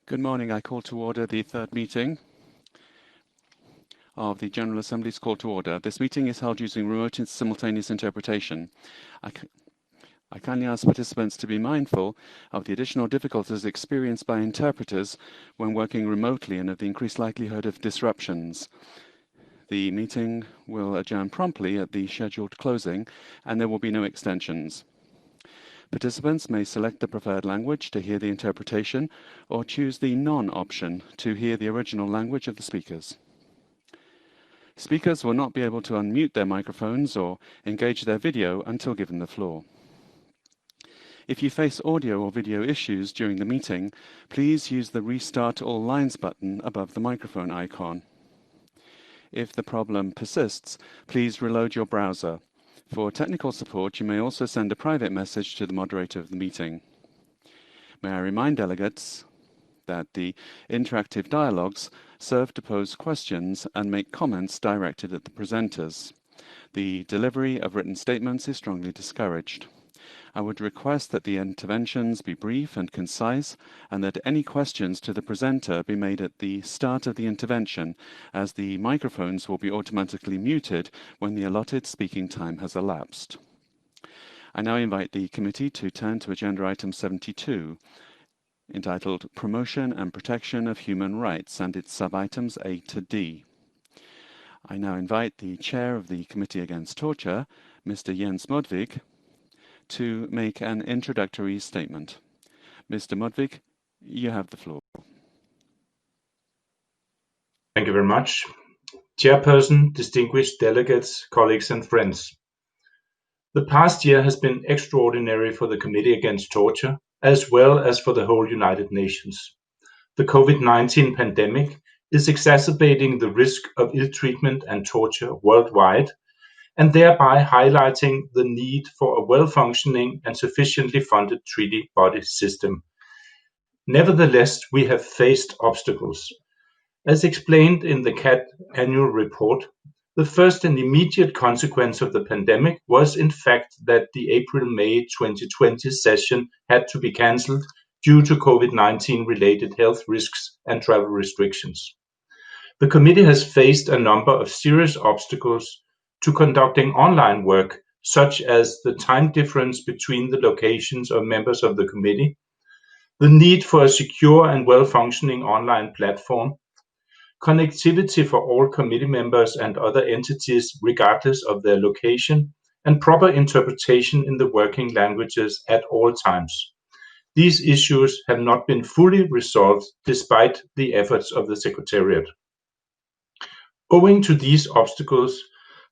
Good morning. I call to order the third meeting of the General Assembly's call to order. This meeting is held using remote and simultaneous interpretation. I kindly ask participants to be mindful of the additional difficulties experienced by interpreters when working remotely and of the increased likelihood of disruptions. The meeting will adjourn promptly at the scheduled closing, and there will be no extensions. Participants may select the preferred language to hear the interpretation or choose the non option to hear the original language of the speakers. Speakers will not be able to unmute their microphones or engage their video until given the floor. If you face audio or video issues during the meeting, please use the Restart All Lines button above the microphone icon. If the problem persists, please reload your browser. For technical support, you may also send a private message to the moderator of the meeting. May I remind delegates that the interactive dialogues serve to pose questions and make comments directed at the presenters. The delivery of written statements is strongly discouraged. I would request that the interventions be brief and concise, and that any questions to the presenter be made at the start of the intervention, as the microphones will be automatically muted when the allotted speaking time has elapsed. I now invite the committee to turn to agenda item 72, entitled Promotion and Protection of Human Rights, and its sub-items A to D. I now invite the chair of the Committee Against Torture, Mr. Jens Modvig, to make an introductory statement. Mr. Modvig, you have the floor. Thank you very much. Chairperson, distinguished delegates, colleagues and friends. The past year has been extraordinary for the Committee Against Torture, as well as for the whole United Nations. The COVID-19 pandemic is exacerbating the risk of ill treatment and torture worldwide, and thereby highlighting the need for a well-functioning and sufficiently funded treaty body system. Nevertheless, we have faced obstacles. As explained in the CAT annual report, the first and immediate consequence of the pandemic was in fact that the April-May 2020 session had to be cancelled due to COVID-19 related health risks and travel restrictions. The committee has faced a number of serious obstacles to conducting online work, such as the time difference between the locations of members of the committee, the need for a secure and well-functioning online platform, connectivity for all committee members and other entities regardless of their location, and proper interpretation in the working languages at all times. These issues have not been fully resolved despite the efforts of the Secretariat. Owing to these obstacles,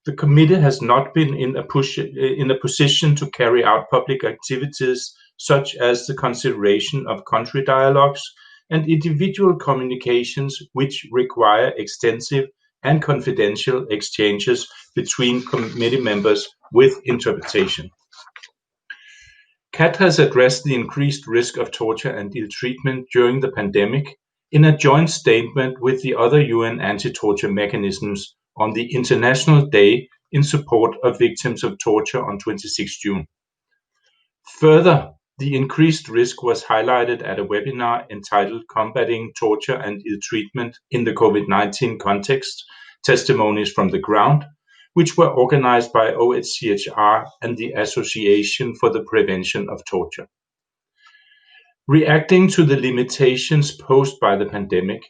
the committee has not been in a position to carry out public activities such as the consideration of country dialogues and individual communications which require extensive and confidential exchanges between committee members with interpretation. CAT has addressed the increased risk of torture and ill treatment during the pandemic in a joint statement with the other UN anti-torture mechanisms on the International Day in support of victims of torture on 26 June. Further, the increased risk was highlighted at a webinar entitled Combating Torture and Ill Treatment in the COVID-19 Context, Testimonies from the Ground, which were organized by OHCHR and the Association for the Prevention of Torture. Reacting to the limitations posed by the pandemic,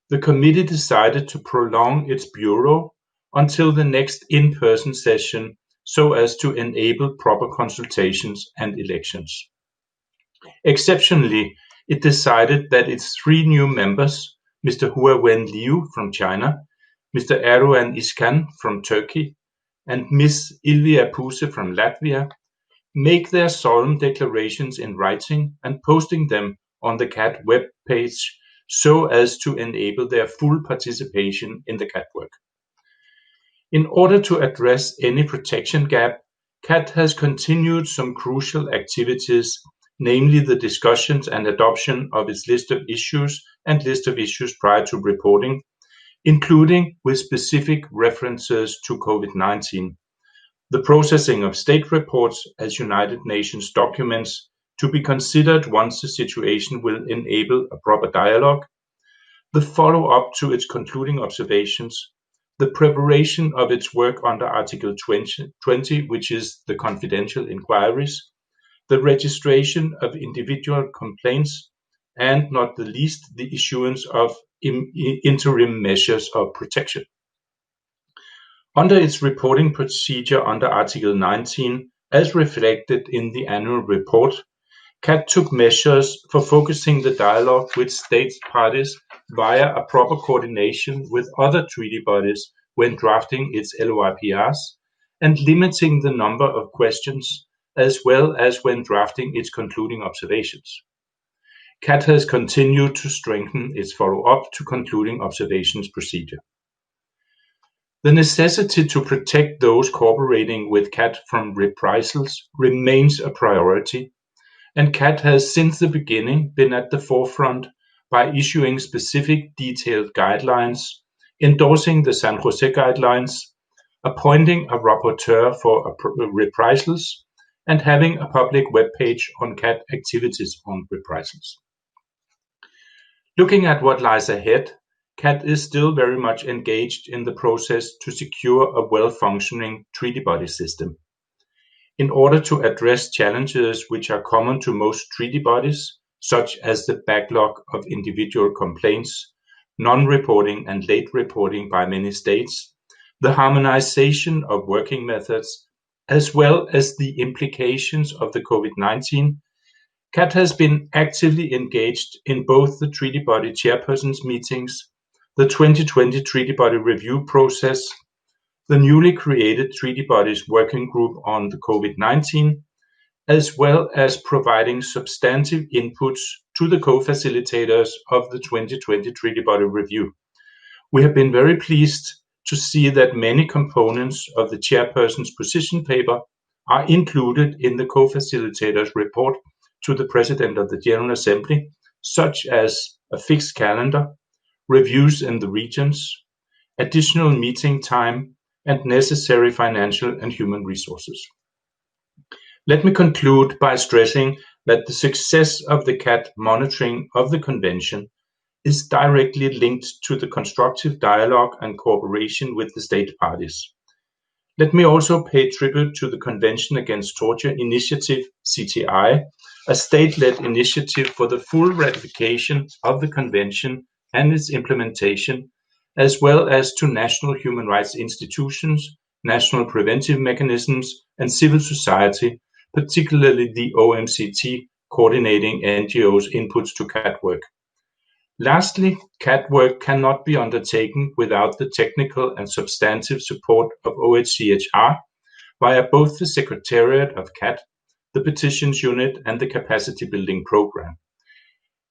the committee decided to prolong its bureau until the next in-person session so as to enable proper consultations and elections. Exceptionally, it decided that its 3 new members, Mr. Hua Wen Liu from China, Mr. Erdogan Iskan from Turkey, and Ms. Ilvia Puse from Latvia, make their solemn declarations in writing and posting them on the CAT web page so as to enable their full participation in the CAT work. In order to address any protection gap, CAT has continued some crucial activities, namely the discussions and adoption of its list of issues and list of issues prior to reporting, including with specific references to COVID-19, the processing of state reports as United Nations documents to be considered once the situation will enable a proper dialogue, the follow-up to its concluding observations, the preparation of its work under Article 20, which is the confidential inquiries, the registration of individual complaints, and not the least, the issuance of interim measures of protection. Under its reporting procedure under Article 19, as reflected in the annual report, CAT took measures for focusing the dialogue with state parties via a proper coordination with other treaty bodies when drafting its LOIPRs and limiting the number of questions, as well as when drafting its concluding observations. CAT has continued to strengthen its follow-up to concluding observations procedure. The necessity to protect those cooperating with CAT from reprisals remains a priority, and CAT has since the beginning been at the forefront by issuing specific detailed guidelines, endorsing the San Jose guidelines, appointing a rapporteur for reprisals, and having a public webpage on CAT activities on reprisals. Looking at what lies ahead, CAT is still very much engaged in the process to secure a well-functioning treaty body system. In order to address challenges which are common to most treaty bodies, such as the backlog of individual complaints, non-reporting and late reporting by many states, the harmonization of working methods, as well as the implications of the COVID-19, CAT has been actively engaged in both the treaty body chairpersons' meetings, the 2020 treaty body review process, the newly created treaty bodies working group on the COVID-19, as well as providing substantive inputs to the co-facilitators of the 2020 treaty body review. We have been very pleased to see that many components of the chairperson's position paper are included in the co-facilitators report to the President of the General Assembly, such as a fixed calendar, reviews in the regions, additional meeting time, and necessary financial and human resources. Let me conclude by stressing that the success of the CAT monitoring of the Convention is directly linked to the constructive dialogue and cooperation with the state parties. Let me also pay tribute to the Convention Against Torture Initiative, CTI, a state-led initiative for the full ratification of the Convention and its implementation, as well as to national human rights institutions, national preventive mechanisms, and civil society, particularly the OMCT, coordinating NGOs' inputs to CAT work. Lastly, CAT work cannot be undertaken without the technical and substantive support of OHCHR via both the Secretariat of CAT, the Petitions Unit, and the Capacity Building Program.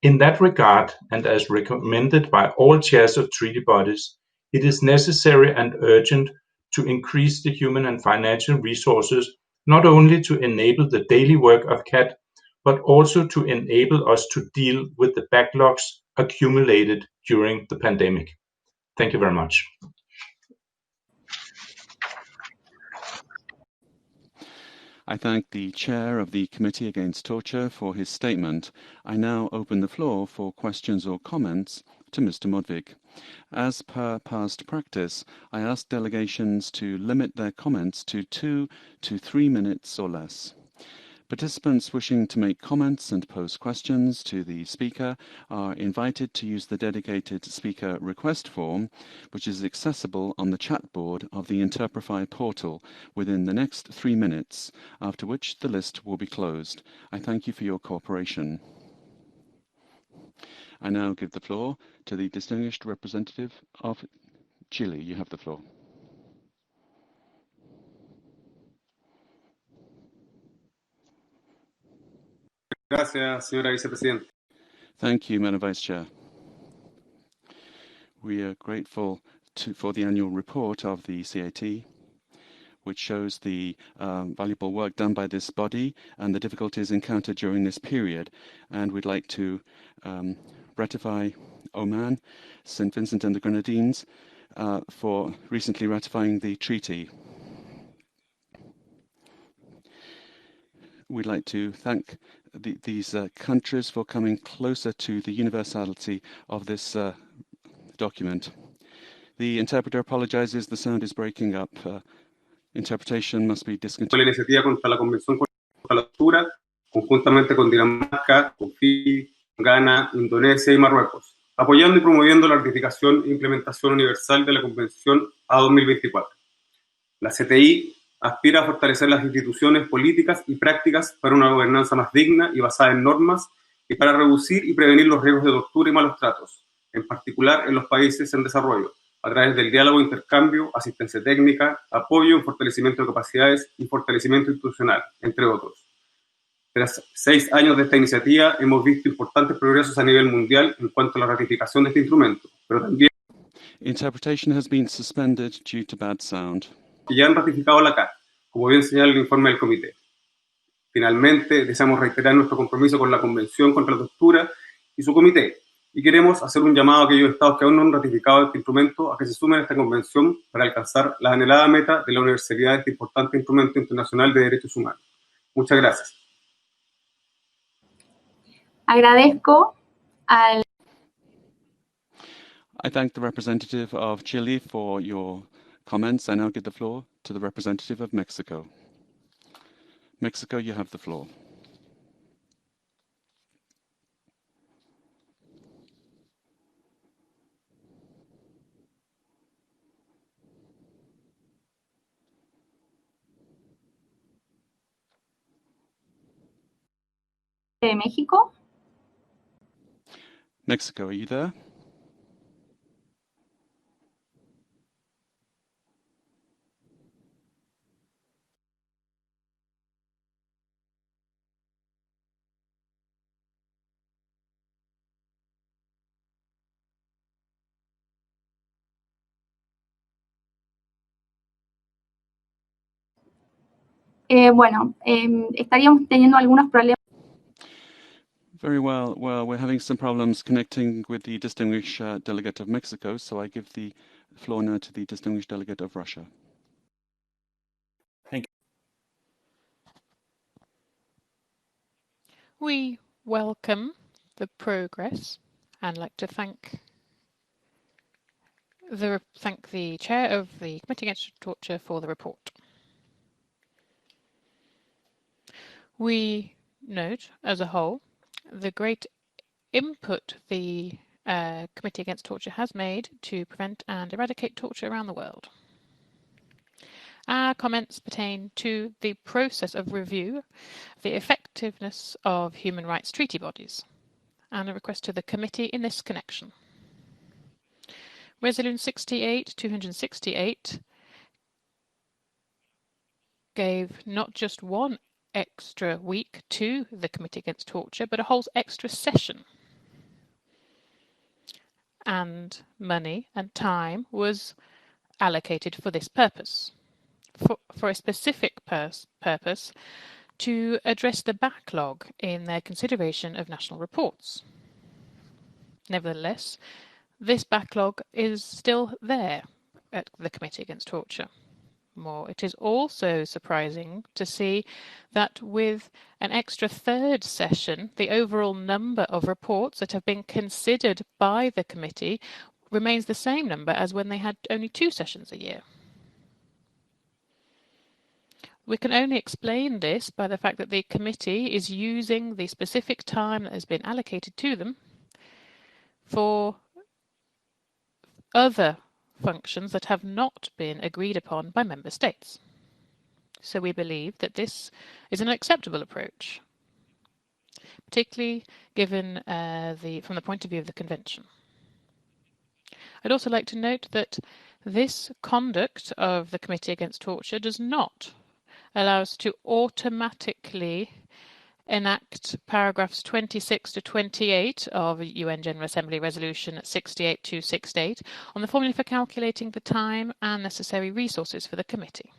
In that regard, and as recommended by all chairs of treaty bodies, it is necessary and urgent to increase the human and financial resources, not only to enable the daily work of CAT, but also to enable us to deal with the backlogs accumulated during the pandemic. Thank you very much. I thank the Chair of the Committee Against Torture for his statement. I now open the floor for questions or comments to Mr. Modvig. As per past practice, I ask delegations to limit their comments to 2 to 3 minutes or less. Participants wishing to make comments and pose questions to the speaker are invited to use the dedicated speaker request form, which is accessible on the chat board of the Interprefy portal within the next 3 minutes, after which the list will be closed. I thank you for your cooperation. I now give the floor to the distinguished representative of Chile. You have the floor. Gracias, señora vicepresidenta. Thank you, Madam Vice Chair. We are grateful for the annual report of the CAT, which shows the valuable work done by this body and the difficulties encountered during this period. And we'd like to ratify Oman, St. Vincent and the Grenadines, for recently ratifying the treaty. We'd like to thank these countries for coming closer to the universality of this document. The interpreter apologizes, the sound is breaking up. Interpretation must be discontinued. La iniciativa contra la Convención contra la Tortura, conjuntamente con Dinamarca, con Fiji, Ghana, Indonesia y Marruecos, apoyando y promoviendo la ratificación e implementación universal de la Convención a 2024. La CTI aspira a fortalecer las instituciones políticas y prácticas para una gobernanza más digna y basada en normas y para reducir y prevenir los riesgos de tortura y malos tratos, en particular en los países en desarrollo, a través del diálogo, intercambio, asistencia técnica, apoyo, fortalecimiento de capacidades y fortalecimiento institucional, entre otros. Tras 6 años de esta iniciativa, hemos visto importantes progresos a nivel mundial en cuanto a la ratificación de este instrumento, pero también Interpretation has been suspended due to bad sound. que ya han ratificado la CAT, como bien señala el informe del comité. Finalmente, deseamos reiterar nuestro compromiso con la Convención contra la Tortura y su comité, y queremos hacer un llamado a aquellos estados que aún no han ratificado este instrumento a que se sumen a esta convención para alcanzar la anhelada meta de la universalidad de este importante instrumento internacional de derechos humanos. Muchas gracias. Agradezco al... I thank the representative of Chile for your comments. I now give the floor to the representative of Mexico. Mexico, you have the floor. de México. Mexico, are you there? Bueno, estaríamos teniendo algunos problemas. Very well. Well, we're having some problems connecting with the distinguished delegate of Mexico, so I give the floor now to the distinguished delegate of Russia. Thank you. We welcome the progress and like to thank the chair of the Committee Against Torture for the report. We note, as a whole, the great input the Committee Against Torture has made to prevent and eradicate torture around the world. Our comments pertain to the process of review of the effectiveness of human rights treaty bodies and a request to the committee in this connection. Resolution 268 gave not just one extra week to the Committee Against Torture, but a whole extra session. And money and time was allocated for this purpose, for a specific purpose to address the backlog in their consideration of national reports. Nevertheless, this backlog is still there at the Committee Against Torture. More, it is also surprising to see that with an extra third session, the overall number of reports that have been considered by the committee remains the same number as when they had only 2 sessions a year. We can only explain this by the fact that the committee is using the specific time that has been allocated to them for other functions that have not been agreed upon by member states. So we believe that this is an acceptable approach, particularly given from the point of view of the Convention. I'd also like to note that this conduct of the Committee Against Torture does not allow us to automatically enact paragraphs 26 to 28 of UN General Assembly Resolution 68268 on the formula for calculating the time and necessary resources for the committee.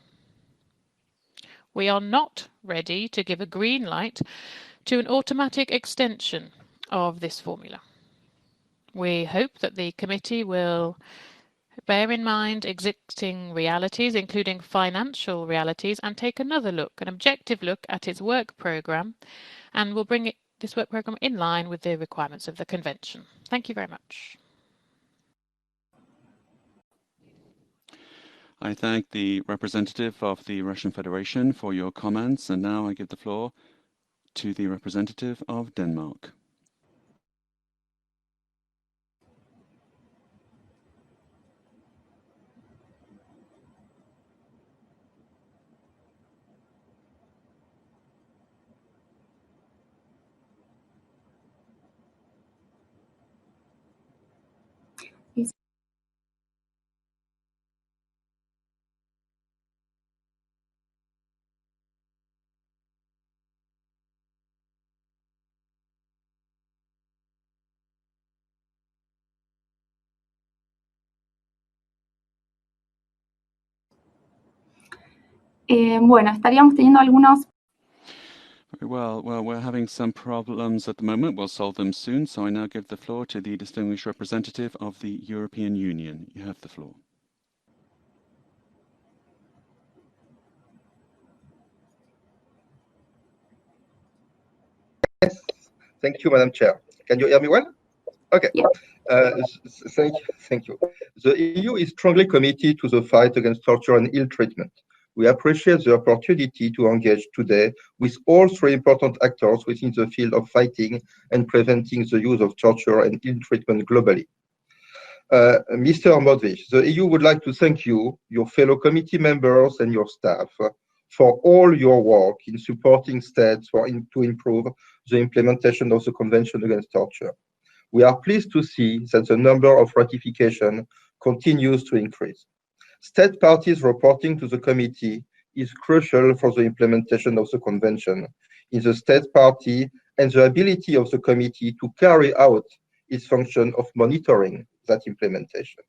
We are not ready to give a green light to an automatic extension of this formula. We hope that the committee will bear in mind existing realities, including financial realities, and take another look, an objective look at its work programme and will bring this work programme in line with the requirements of the Convention. Thank you very much. I thank the representative of the Russian Federation for your comments, and now I give the floor to the representative of Denmark. Bueno, estaríamos teniendo algunos. Very well. Well, we're having some problems at the moment. We'll solve them soon. So I now give the floor to the distinguished representative of the European Union. You have the floor. Yes, thank you, Madam Chair. Can you hear me well? Okay. Yeah. Thank you. The EU is strongly committed to the fight against torture and ill treatment. We appreciate the opportunity to engage today with all three important actors within the field of fighting and preventing the use of torture and ill treatment globally. Mr. Modvich, the EU would like to thank you, your fellow committee members and your staff for all your work in supporting states to improve the implementation of the Convention Against Torture. We are pleased to see that the number of ratifications continues to increase. State parties reporting to the committee is crucial for the implementation of the Convention in the state party and the ability of the committee to carry out its function of monitoring that implementation.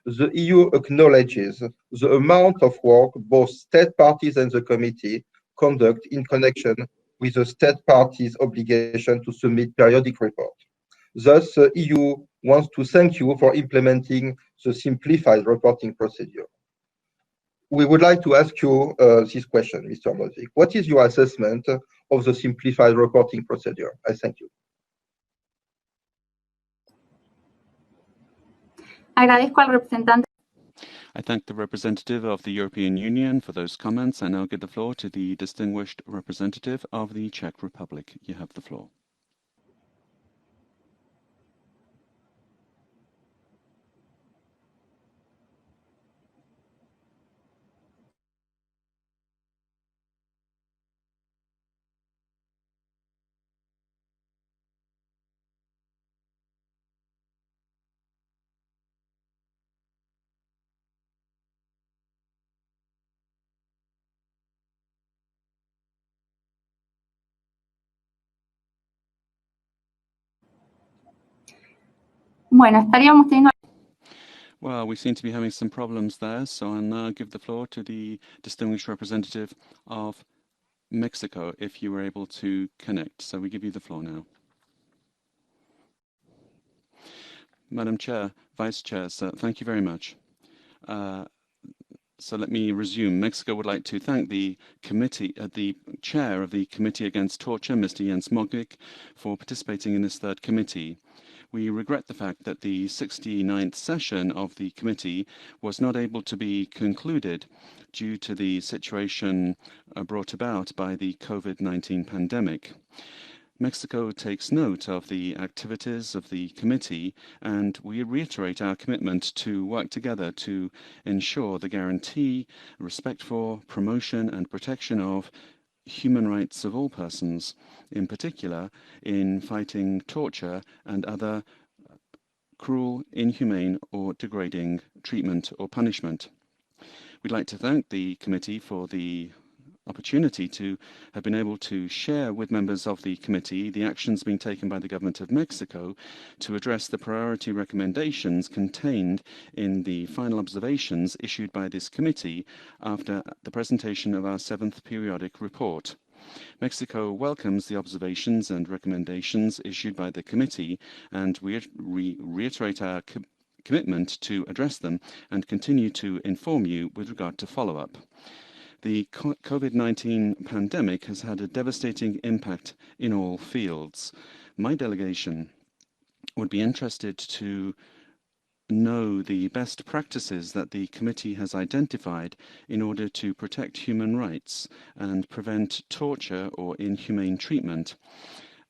The EU acknowledges the amount of work both state parties and the committee conduct in connection with the state parties' obligation to submit periodic reports. Thus, the EU wants to thank you for implementing the simplified reporting procedure. We would like to ask you this question, Mr. Mosvik. What is your assessment of the simplified reporting procedure? I thank you. Agradezco al representante. I thank the representative of the European Union for those comments. I now give the floor to the distinguished representative of the Czech Republic. You have the floor. Bueno, estaríamos teniendo. Well, we seem to be having some problems there, so I'll now give the floor to the distinguished representative of Mexico, if you were able to connect. So we give you the floor now. Madam Chair, Vice Chair, sir, thank you very much. So let me resume. Mexico would like to thank the committee, the chair of the Committee Against Torture, Mr. Jens Mogvik, for participating in this third committee. We regret the fact that the 69th session of the committee was not able to be concluded due to the situation brought about by the COVID-19 pandemic. Mexico takes note of the activities of the committee, and we reiterate our commitment to work together to ensure the guarantee, respect for, promotion and protection of human rights of all persons, in particular in fighting torture and other cruel, inhumane or degrading treatment or punishment. We'd like to thank the committee for the opportunity to have been able to share with members of the committee the actions being taken by the government of Mexico to address the priority recommendations contained in the final observations issued by this committee after the presentation of our 7th periodic report. Mexico welcomes the observations and recommendations issued by the committee, and we reiterate our commitment to address them and continue to inform you with regard to follow-up. The COVID-19 pandemic has had a devastating impact in all fields. My delegation would be interested to know the best practices that the committee has identified in order to protect human rights and prevent torture or inhumane treatment,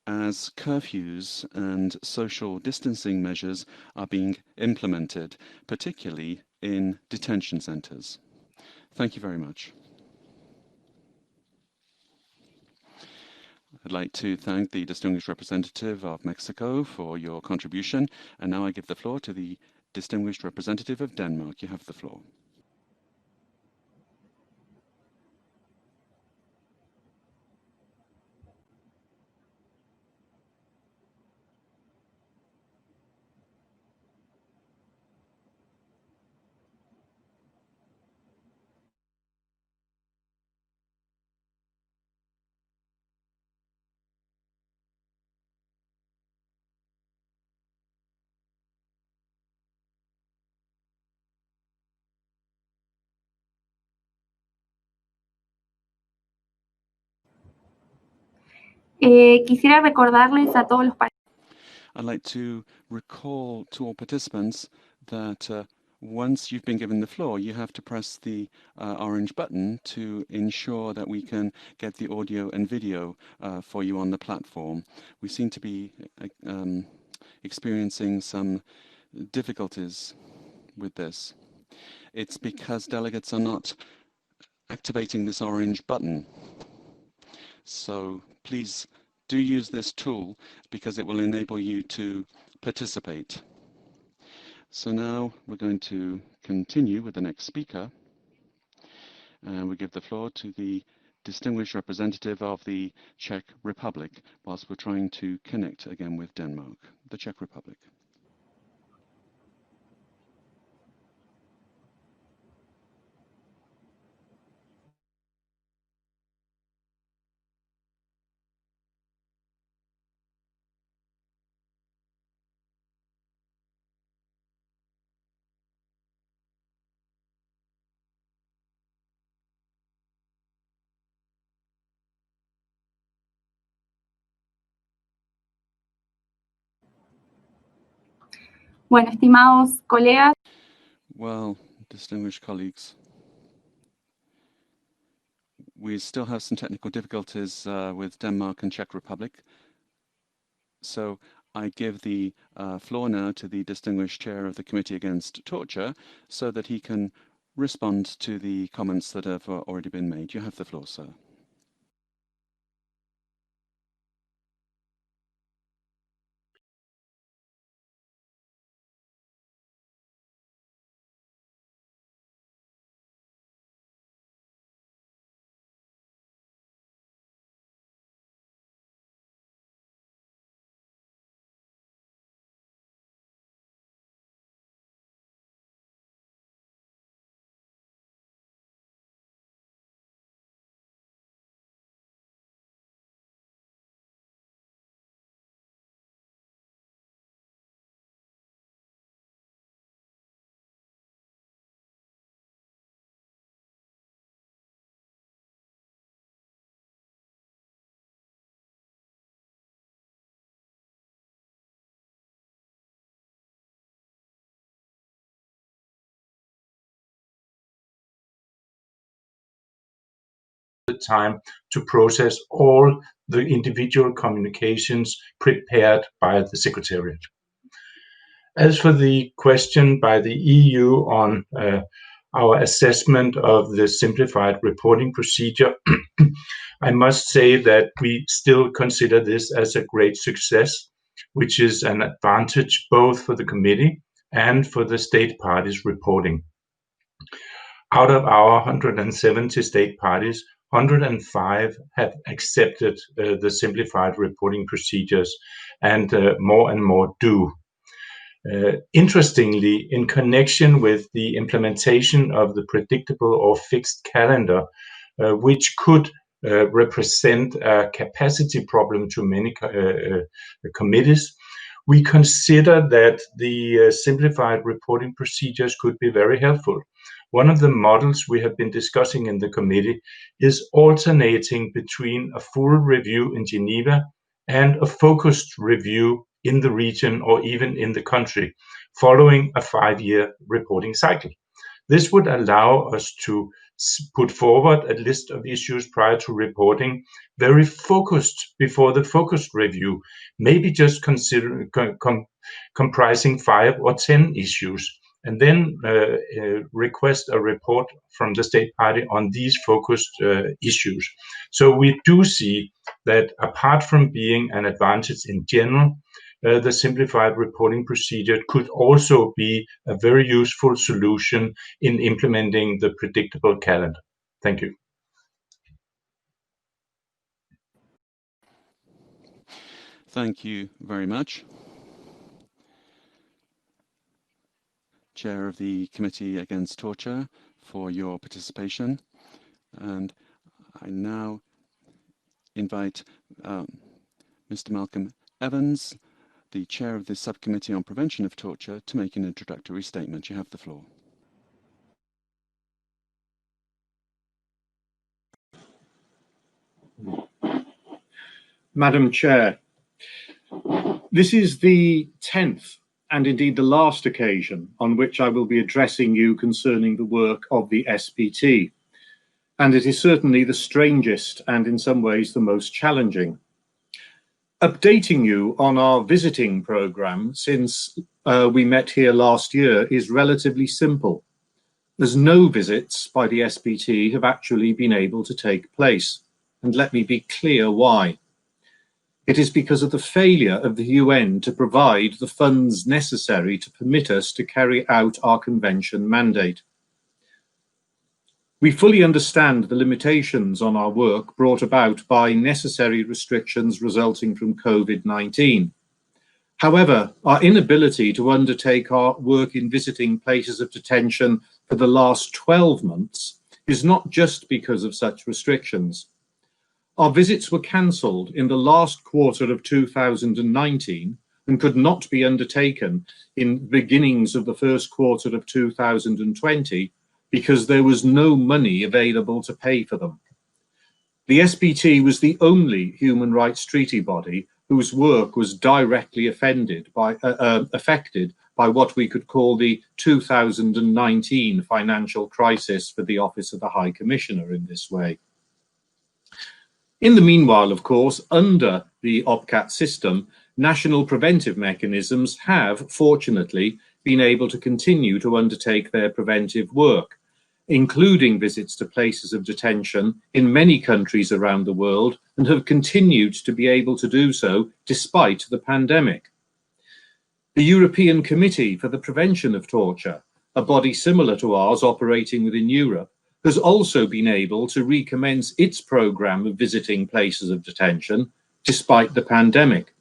as curfews and social distancing measures are being implemented, particularly in detention centres. Thank you very much. I'd like to thank the distinguished representative of Mexico for your contribution, and now I give the floor to the distinguished representative of Denmark. You have the floor. Quisiera recordarles a todos los I'd like to recall to all participants that once you've been given the floor, you have to press the orange button to ensure that we can get the audio and video for you on the platform. We seem to be experiencing some difficulties with this. It's because delegates are not activating this orange button. So please do use this tool because it will enable you to participate. So now we're going to continue with the next speaker, and we give the floor to the distinguished representative of the Czech Republic, whilst we're trying to connect again with Denmark, the Czech Republic. Bueno, estimados colegas. Well, distinguished colleagues, we still have some technical difficulties with Denmark and Czech Republic. So I give the floor now to the distinguished chair of the Committee Against Torture so that he can respond to the comments that have already been made. You have the floor, sir. The time to process all the individual communications prepared by the Secretariat. As for the question by the EU on our assessment of the simplified reporting procedure, I must say that we still consider this as a great success, which is an advantage both for the committee and for the state parties reporting. Out of our 170 state parties, 105 have accepted the simplified reporting procedures, and more do. Interestingly, in connection with the implementation of the predictable or fixed calendar, which could represent a capacity problem to many committees, we consider that the simplified reporting procedures could be very helpful. one of the models we have been discussing in the committee is alternating between a full review in Geneva and a focused review in the region or even in the country, following a 5-year reporting cycle. This would allow us to put forward a list of issues prior to reporting, very focused before the focused review, maybe just comprising 5 or 10 issues, and then request a report from the state party on these focused issues. So we do see that apart from being an advantage in general, the simplified reporting procedure could also be a very useful solution in implementing the predictable calendar. Thank you. Thank you very much. Chair of the Committee Against Torture, for your participation. And I now invite Mr. Malcolm Evans, the Chair of the Subcommittee on Prevention of Torture, to make an introductory statement. You have the floor. Madam Chair, this is the 10th and indeed the last occasion on which I will be addressing you concerning the work of the SPT, and it is certainly the strangest and in some ways the most challenging. Updating you on our visiting programme since we met here last year is relatively simple, as no visits by the SPT have actually been able to take place, and let me be clear why. It is because of the failure of the UN to provide the funds necessary to permit us to carry out our convention mandate. We fully understand the limitations on our work brought about by necessary restrictions resulting from COVID-19. However, our inability to undertake our work in visiting places of detention for the last 12 months is not just because of such restrictions. Our visits were cancelled in the last quarter of 2019 and could not be undertaken in the beginnings of the first quarter of 2020 because there was no money available to pay for them. The SPT was the only human rights treaty body whose work was directly affected by what we could call the 2019 financial crisis for the Office of the High Commissioner in this way. In the meanwhile, of course, under the OPCAT system, national preventive mechanisms have, fortunately, been able to continue to undertake their preventive work, including visits to places of detention in many countries around the world, and have continued to be able to do so despite the pandemic. The European Committee for the Prevention of Torture, a body similar to ours operating within Europe, has also been able to recommence its programme of visiting places of detention despite the pandemic.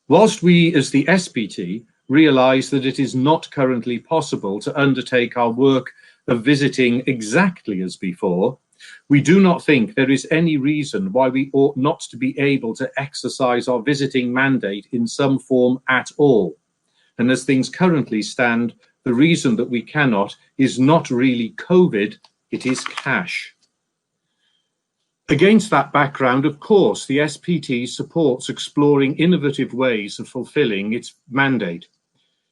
Whilst we, as the SPT, realise that it is not currently possible to undertake our work of visiting exactly as before, we do not think there is any reason why we ought not to be able to exercise our visiting mandate in some form at all. And as things currently stand, the reason that we cannot is not really COVID, it is cash. Against that background, of course, the SPT supports exploring innovative ways of fulfilling its mandate.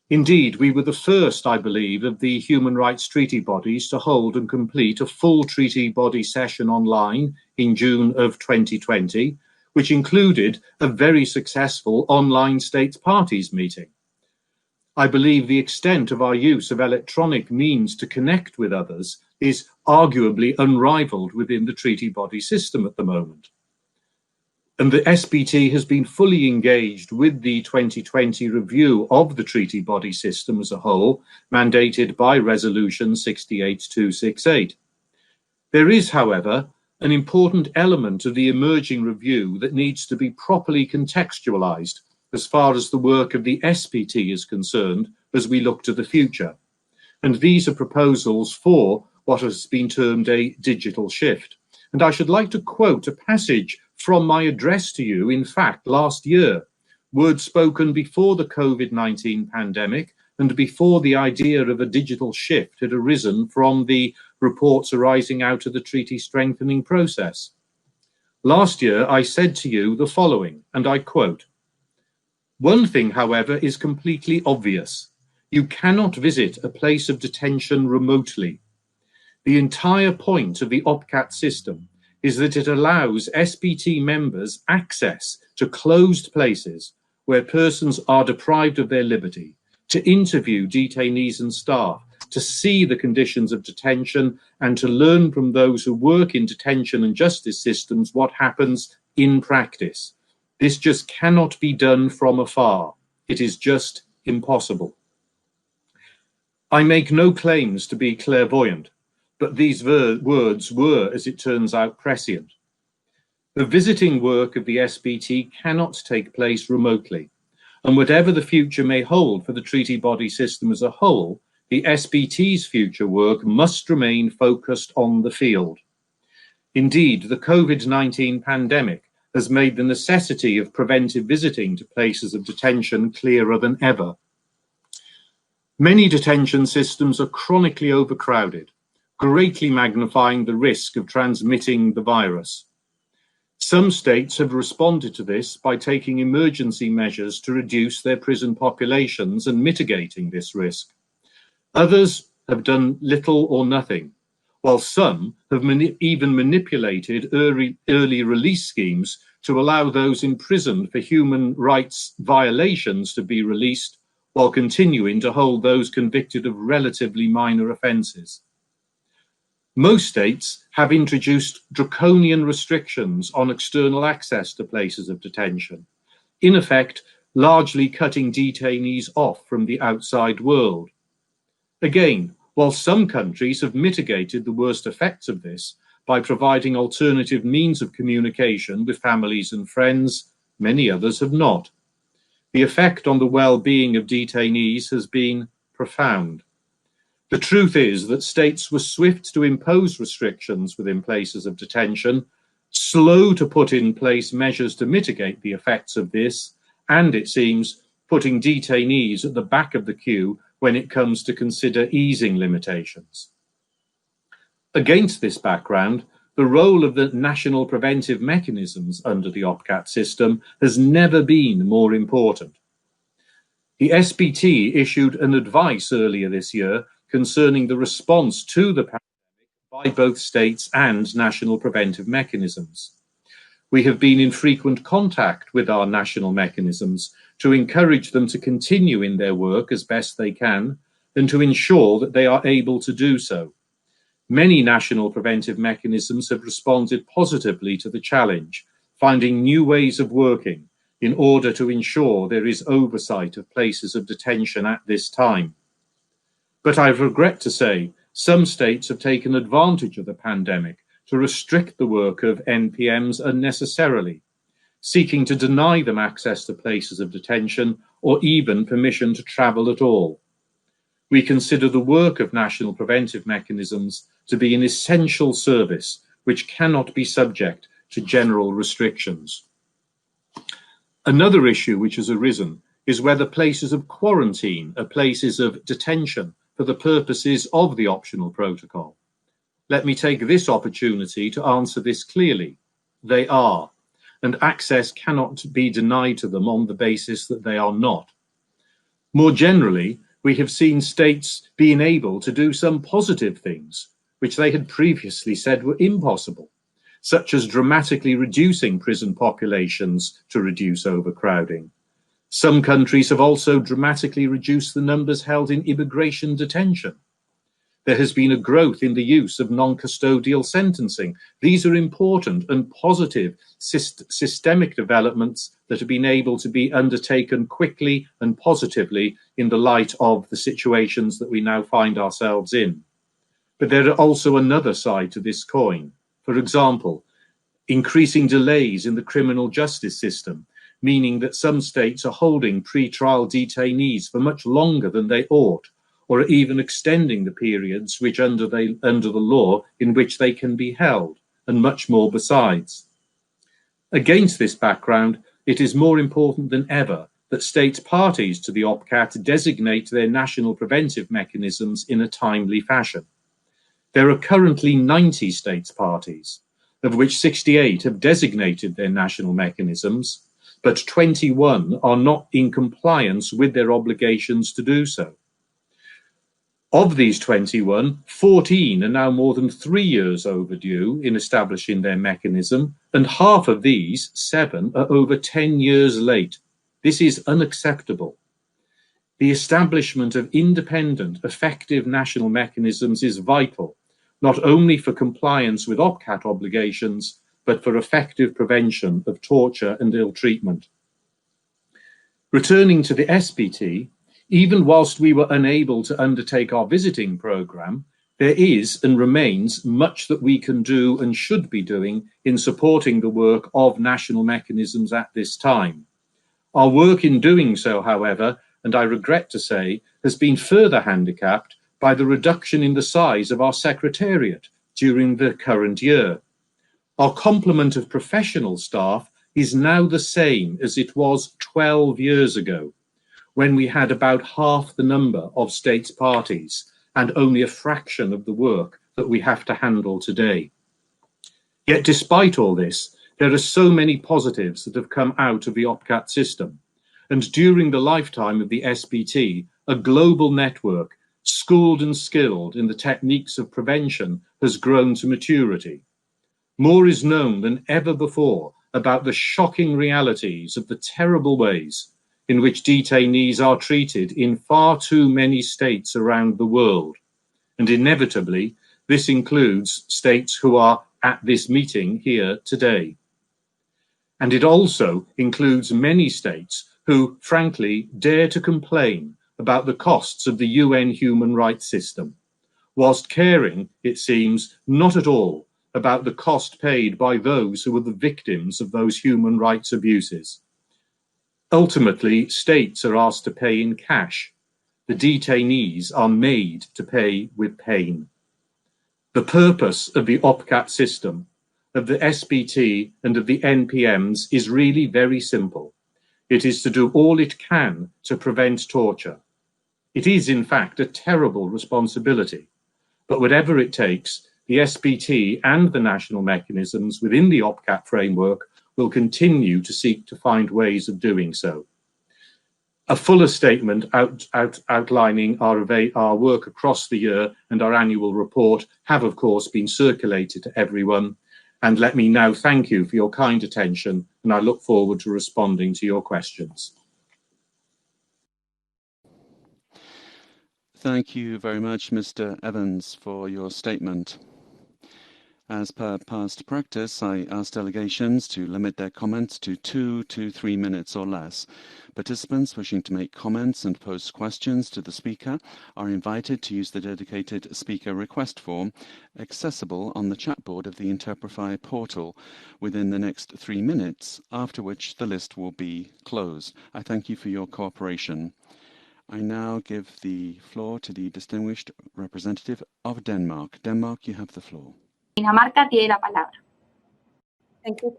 Indeed, we were the first, I believe, of the human rights treaty bodies to hold and complete a full treaty body session online in June of 2020, which included a very successful online states parties meeting. I believe the extent of our use of electronic means to connect with others is arguably unrivaled within the treaty body system at the moment. And the SPT has been fully engaged with the 2020 review of the treaty body system as a whole, mandated by Resolution 68268. There is, however, an important element of the emerging review that needs to be properly contextualized as far as the work of the SPT is concerned as we look to the future. And these are proposals for what has been termed a digital shift. And I should like to quote a passage from my address to you, in fact, last year, words spoken before the COVID-19 pandemic and before the idea of a digital shift had arisen from the reports arising out of the treaty strengthening process. Last year, I said to you the following, and I quote, "One thing, however, is completely obvious. You cannot visit a place of detention remotely. The entire point of the OPCAT system is that it allows SPT members access to closed places where persons are deprived of their liberty, to interview detainees and staff, to see the conditions of detention, and to learn from those who work in detention and justice systems what happens in practice. This just cannot be done from afar. It is just impossible." I make no claims to be clairvoyant, but these words were, as it turns out, prescient. The visiting work of the SBT cannot take place remotely, and whatever the future may hold for the treaty body system as a whole, the SBT's future work must remain focused on the field. Indeed, the COVID-19 pandemic has made the necessity of preventive visiting to places of detention clearer than ever. Many detention systems are chronically overcrowded, greatly magnifying the risk of transmitting the virus. Some states have responded to this by taking emergency measures to reduce their prison populations and mitigating this risk. Others have done little or nothing, while some have even manipulated early release schemes to allow those imprisoned for human rights violations to be released, while continuing to hold those convicted of relatively minor offences. Most states have introduced draconian restrictions on external access to places of detention, in effect, largely cutting detainees off from the outside world. Again, while some countries have mitigated the worst effects of this by providing alternative means of communication with families and friends, many others have not. The effect on the well-being of detainees has been profound. The truth is that states were swift to impose restrictions within places of detention, slow to put in place measures to mitigate the effects of this, and, it seems, putting detainees at the back of the queue when it comes to consider easing limitations. Against this background, the role of the national preventive mechanisms under the OPCAT system has never been more important. The SPT issued an advice earlier this year concerning the response to the pandemic by both states and national preventive mechanisms. We have been in frequent contact with our national mechanisms to encourage them to continue in their work as best they can and to ensure that they are able to do so. Many national preventive mechanisms have responded positively to the challenge, finding new ways of working in order to ensure there is oversight of places of detention at this time. But I regret to say some states have taken advantage of the pandemic to restrict the work of NPMs unnecessarily, seeking to deny them access to places of detention or even permission to travel at all. We consider the work of national preventive mechanisms to be an essential service which cannot be subject to general restrictions. Another issue which has arisen is whether places of quarantine are places of detention for the purposes of the optional protocol. Let me take this opportunity to answer this clearly. They are, and access cannot be denied to them on the basis that they are not. More generally, we have seen states being able to do some positive things, which they had previously said were impossible, such as dramatically reducing prison populations to reduce overcrowding. Some countries have also dramatically reduced the numbers held in immigration detention. There has been a growth in the use of non-custodial sentencing. These are important and positive systemic developments that have been able to be undertaken quickly and positively in the light of the situations that we now find ourselves in. But there are also another side to this coin. For example, increasing delays in the criminal justice system, meaning that some states are holding pre-trial detainees for much longer than they ought, or even extending the periods which under the law in which they can be held, and much more besides. Against this background, it is more important than ever that states parties to the OPCAT designate their national preventive mechanisms in a timely fashion. There are currently 90 states parties, of which 68 have designated their national mechanisms, but 21 are not in compliance with their obligations to do so. Of these 21, 14 are now more than 3 years overdue in establishing their mechanism, and half of these, 7, are over 10 years late. This is unacceptable. The establishment of independent, effective national mechanisms is vital, not only for compliance with OPCAT obligations, but for effective prevention of torture and ill treatment. Returning to the SPT, even whilst we were unable to undertake our visiting programme, there is and remains much that we can do and should be doing in supporting the work of national mechanisms at this time. Our work in doing so, however, and I regret to say, has been further handicapped by the reduction in the size of our secretariat during the current year. Our complement of professional staff is now the same as it was 12 years ago, when we had about half the number of states parties and only a fraction of the work that we have to handle today. Yet despite all this, there are so many positives that have come out of the OPCAT system. And during the lifetime of the SPT, a global network, schooled and skilled in the techniques of prevention, has grown to maturity. More is known than ever before about the shocking realities of the terrible ways in which detainees are treated in far too many states around the world. And inevitably, this includes states who are at this meeting here today. And it also includes many states who, frankly, dare to complain about the costs of the UN human rights system, whilst caring, it seems, not at all about the cost paid by those who are the victims of those human rights abuses. Ultimately, states are asked to pay in cash. The detainees are made to pay with pain. The purpose of the OPCAT system, of the SPT and of the NPMs is really very simple. It is to do all it can to prevent torture. It is, in fact, a terrible responsibility. But whatever it takes, the SPT and the national mechanisms within the OPCAT framework will continue to seek to find ways of doing so. A fuller statement outlining our work across the year and our annual report have, of course, been circulated to everyone. And let me now thank you for your kind attention, and I look forward to responding to your questions. Thank you very much, Mr. Evans, for your statement. As per past practice, I ask delegations to limit their comments to 2 to 3 minutes or less. Participants wishing to make comments and pose questions to the speaker are invited to use the dedicated speaker request form accessible on the chat board of the Interprefy portal within the next 3 minutes, after which the list will be closed. I thank you for your cooperation. I now give the floor to the distinguished representative of Denmark. Denmark, you have the floor. Dinamarca tiene la palabra. Thank you,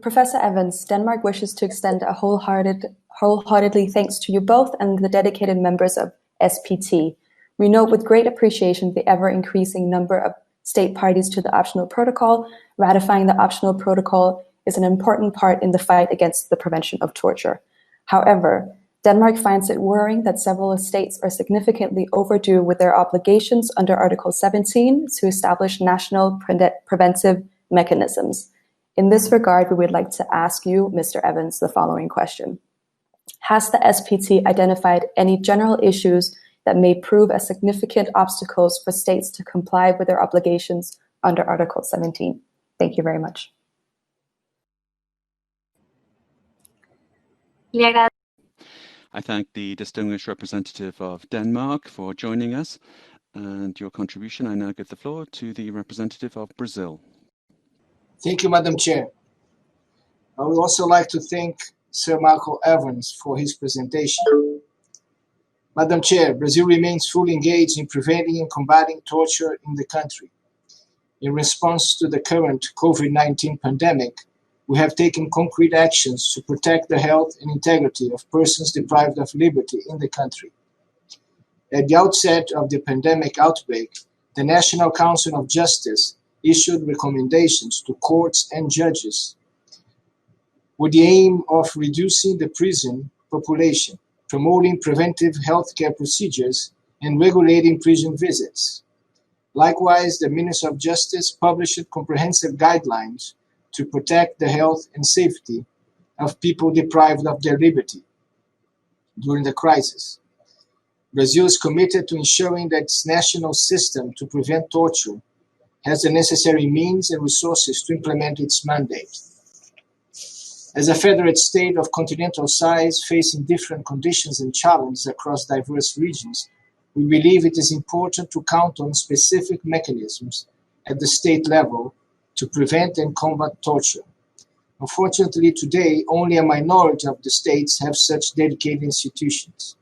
Professor Evans, Denmark wishes to extend a wholeheartedly thanks to you both and the dedicated members of SPT. We note with great appreciation the ever-increasing number of state parties to the optional protocol. Ratifying the optional protocol is an important part in the fight against the prevention of torture. However, Denmark finds it worrying that several states are significantly overdue with their obligations under Article 17 to establish national preventive mechanisms. In this regard, we would like to ask you, Mr. Evans, the following question. Has the SPT identified any general issues that may prove as significant obstacles for states to comply with their obligations under Article 17? Thank you very much. I thank the distinguished representative of Denmark for joining us and your contribution. I now give the floor to the representative of Brazil. Thank you, Madam Chair. I would also like to thank Sir Michael Evans for his presentation. Madam Chair, Brazil remains fully engaged in preventing and combating torture in the country. In response to the current COVID-19 pandemic, we have taken concrete actions to protect the health and integrity of persons deprived of liberty in the country. At the outset of the pandemic outbreak, the National Council of Justice issued recommendations to courts and judges with the aim of reducing the prison population, promoting preventive healthcare procedures, and regulating prison visits. Likewise, the Ministry of Justice published comprehensive guidelines to protect the health and safety of people deprived of their liberty during the crisis. Brazil is committed to ensuring that its national system to prevent torture has the necessary means and resources to implement its mandate. As a federate state of continental size facing different conditions and challenges across diverse regions, we believe it is important to count on specific mechanisms at the state level to prevent and combat torture. Unfortunately, today, only a minority of the states have such dedicated institutions.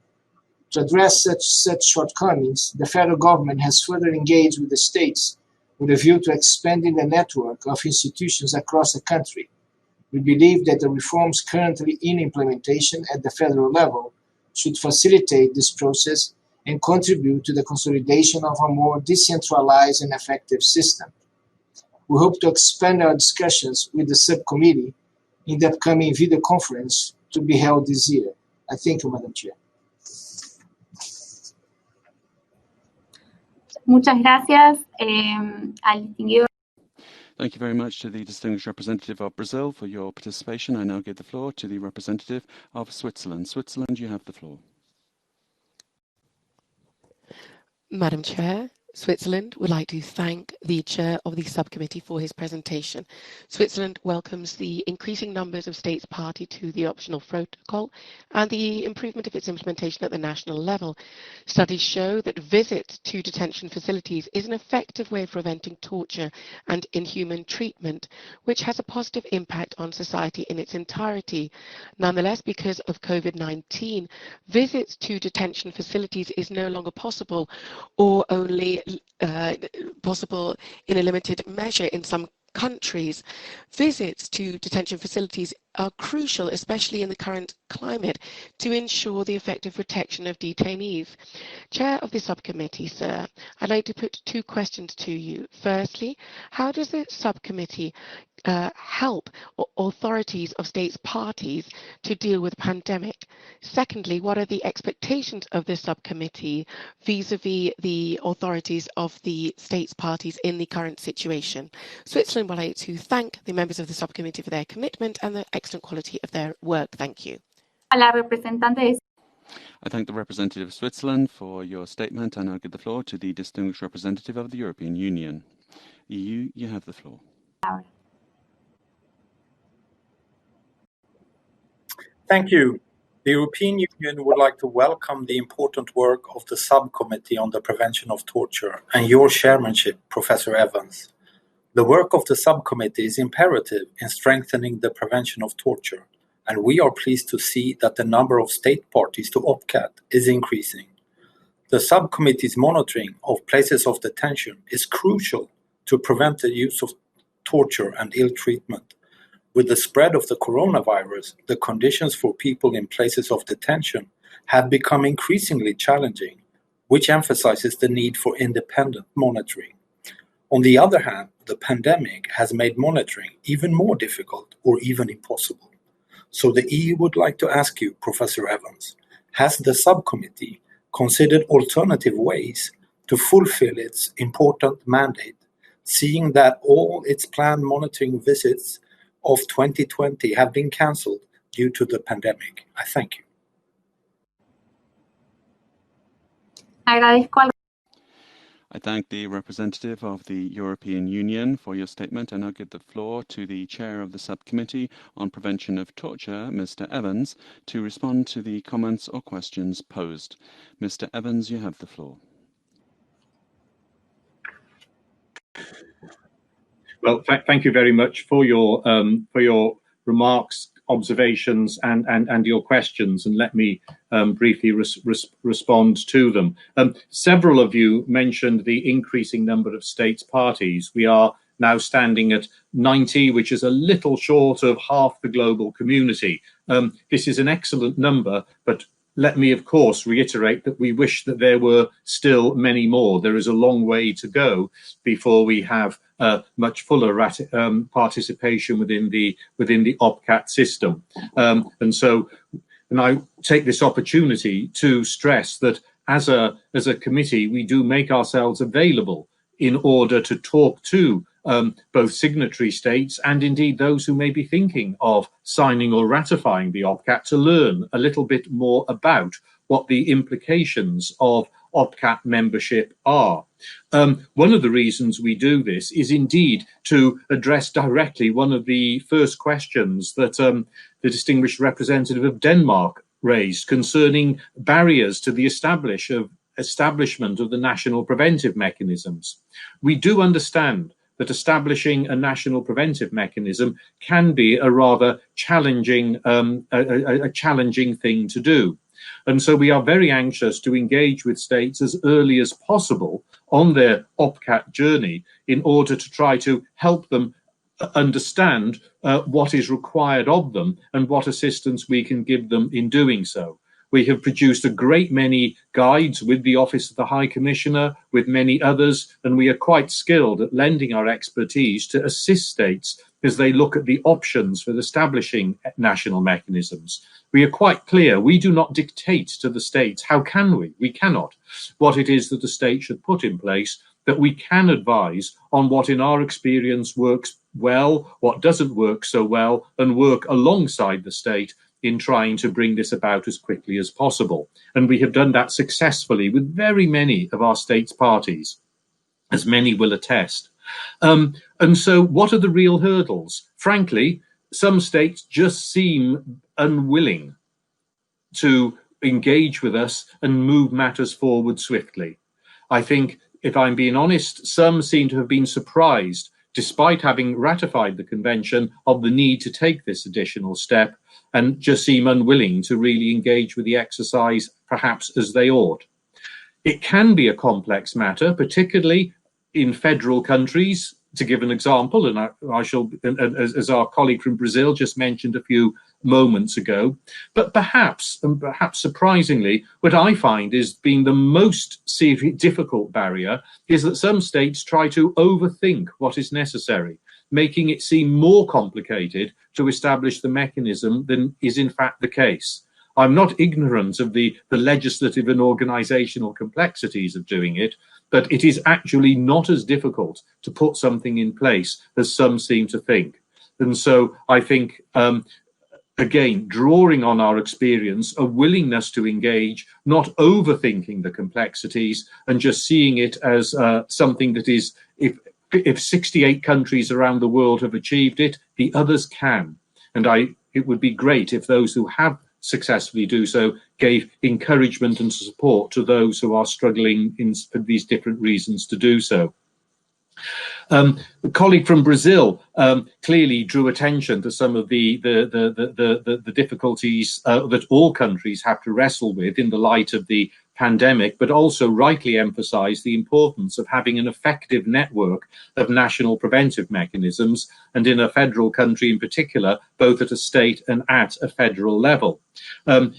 To address such shortcomings, the federal government has further engaged with the states with a view to expanding the network of institutions across the country. We believe that the reforms currently in implementation at the federal level should facilitate this process and contribute to the consolidation of a more decentralized and effective system. We hope to expand our discussions with the subcommittee in the upcoming video conference to be held this year. I thank you, Madam Chair. Muchas gracias al distinguido. Thank you very much to the distinguished representative of Brazil for your participation. I now give the floor to the representative of Switzerland. Switzerland, you have the floor. Madam Chair, Switzerland would like to thank the chair of the subcommittee for his presentation. Switzerland welcomes the increasing numbers of states party to the optional protocol and the improvement of its implementation at the national level. Studies show that visits to detention facilities is an effective way of preventing torture and inhuman treatment, which has a positive impact on society in its entirety. Nonetheless, because of COVID-19, visits to detention facilities is no longer possible, or only possible in a limited measure in some countries. Visits to detention facilities are crucial, especially in the current climate, to ensure the effective protection of detainees. Chair of the subcommittee, sir, I'd like to put two questions to you. Firstly, how does the subcommittee help authorities of states parties to deal with the pandemic? Secondly, what are the expectations of this subcommittee vis-a-vis the authorities of the states parties in the current situation? Switzerland would like to thank the members of the subcommittee for their commitment and the excellent quality of their work. Thank you. A la representante de... I thank the representative of Switzerland for your statement, and I'll give the floor to the distinguished representative of the European Union. EU, you have the floor. Thank you. The European Union would like to welcome the important work of the Subcommittee on the Prevention of Torture and your chairmanship, Professor Evans. The work of the subcommittee is imperative in strengthening the prevention of torture, and we are pleased to see that the number of state parties to OPCAT is increasing. The subcommittee's monitoring of places of detention is crucial to prevent the use of torture and ill treatment. With the spread of the coronavirus, the conditions for people in places of detention have become increasingly challenging, which emphasizes the need for independent monitoring. On the other hand, the pandemic has made monitoring even more difficult or even impossible. So the EU would like to ask you, Professor Evans, has the subcommittee considered alternative ways to fulfill its important mandate, seeing that all its planned monitoring visits of 2020 have been cancelled due to the pandemic? I thank you. I thank the representative of the European Union for your statement, and I'll give the floor to the chair of the subcommittee on prevention of torture, Mr. Evans, to respond to the comments or questions posed. Mr. Evans, you have the floor. Well, thank you very much for your remarks, observations, and your questions, and let me briefly respond to them. Several of you mentioned the increasing number of states parties. We are now standing at 90, which is a little short of half the global community. This is an excellent number, but let me, of course, reiterate that we wish that there were still many more. There is a long way to go before we have much fuller participation within the OPCAT system. And I take this opportunity to stress that as a committee, we do make ourselves available in order to talk to both signatory states and indeed those who may be thinking of signing or ratifying the OPCAT to learn a little bit more about what the implications of OPCAT membership are. One of the reasons we do this is indeed to address directly one of the first questions that the distinguished representative of Denmark raised concerning barriers to the establishment of the national preventive mechanisms. We do understand that establishing a national preventive mechanism can be a rather challenging, challenging thing to do. And so we are very anxious to engage with states as early as possible on their OPCAT journey in order to try to help them understand what is required of them and what assistance we can give them in doing so. We have produced a great many guides with the Office of the High Commissioner, with many others, and we are quite skilled at lending our expertise to assist states as they look at the options for establishing national mechanisms. We are quite clear, we do not dictate to the states, how can we? We cannot. What it is that the state should put in place, that we can advise on what in our experience works well, what doesn't work so well, and work alongside the state in trying to bring this about as quickly as possible. And we have done that successfully with very many of our states' parties, as many will attest. And so what are the real hurdles? Frankly, some states just seem unwilling to engage with us and move matters forward swiftly. I think, if I'm being honest, some seem to have been surprised, despite having ratified the convention, of the need to take this additional step, and just seem unwilling to really engage with the exercise perhaps as they ought. It can be a complex matter, particularly in federal countries. To give an example, and I shall, as our colleague from Brazil just mentioned a few moments ago, but perhaps, and perhaps surprisingly, what I find is being the most difficult barrier is that some states try to overthink what is necessary, making it seem more complicated to establish the mechanism than is in fact the case. I'm not ignorant of the legislative and organizational complexities of doing it, but it is actually not as difficult to put something in place as some seem to think. And so I think, again, drawing on our experience, a willingness to engage, not overthinking the complexities and just seeing it as something that is, if 68 countries around the world have achieved it, the others can. And it would be great if those who have successfully do so gave encouragement and support to those who are struggling for these different reasons to do so. The colleague from Brazil clearly drew attention to some of the difficulties that all countries have to wrestle with in the light of the pandemic, but also rightly emphasized the importance of having an effective network of national preventive mechanisms, and in a federal country in particular, both at a state and at a federal level.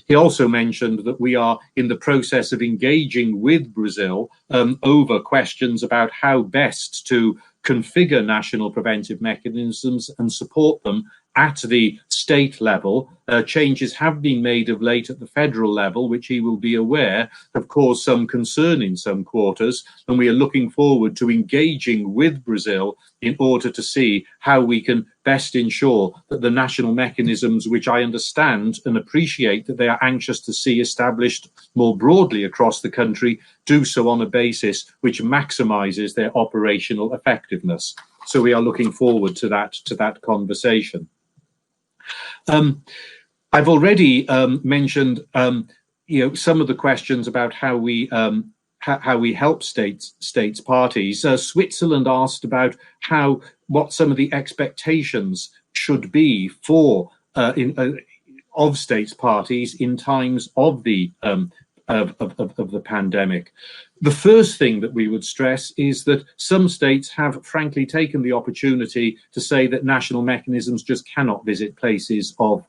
He also mentioned that we are in the process of engaging with Brazil over questions about how best to configure national preventive mechanisms and support them at the state level. Changes have been made of late at the federal level, which he will be aware have caused some concern in some quarters, and we are looking forward to engaging with Brazil in order to see how we can best ensure that the national mechanisms, which I understand and appreciate that they are anxious to see established more broadly across the country, do so on a basis which maximizes their operational effectiveness. So we are looking forward to that conversation. I've already mentioned, some of the questions about how we help states parties. Switzerland asked about what some of the expectations should be for of states parties in times of the the pandemic. The first thing that we would stress is that some states have frankly taken the opportunity to say that national mechanisms just cannot visit places of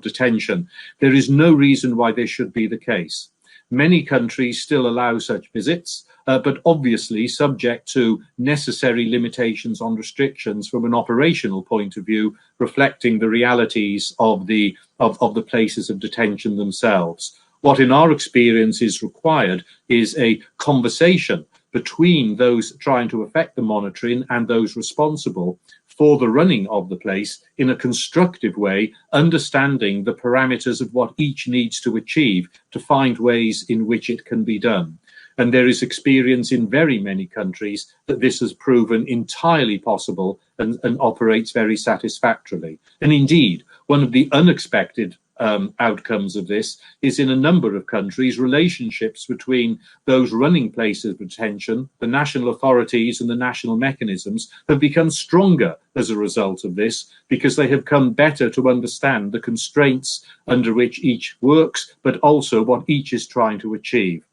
detention. There is no reason why this should be the case. Many countries still allow such visits, but obviously subject to necessary limitations on restrictions from an operational point of view, reflecting the realities of the places of detention themselves. What in our experience is required is a conversation between those trying to effect the monitoring and those responsible for the running of the place in a constructive way, understanding the parameters of what each needs to achieve to find ways in which it can be done. And there is experience in very many countries that this has proven entirely possible and operates very satisfactorily. And indeed, one of the unexpected outcomes of this is in a number of countries, relationships between those running places of detention, the national authorities and the national mechanisms have become stronger as a result of this, because they have come better to understand the constraints under which each works, but also what each is trying to achieve.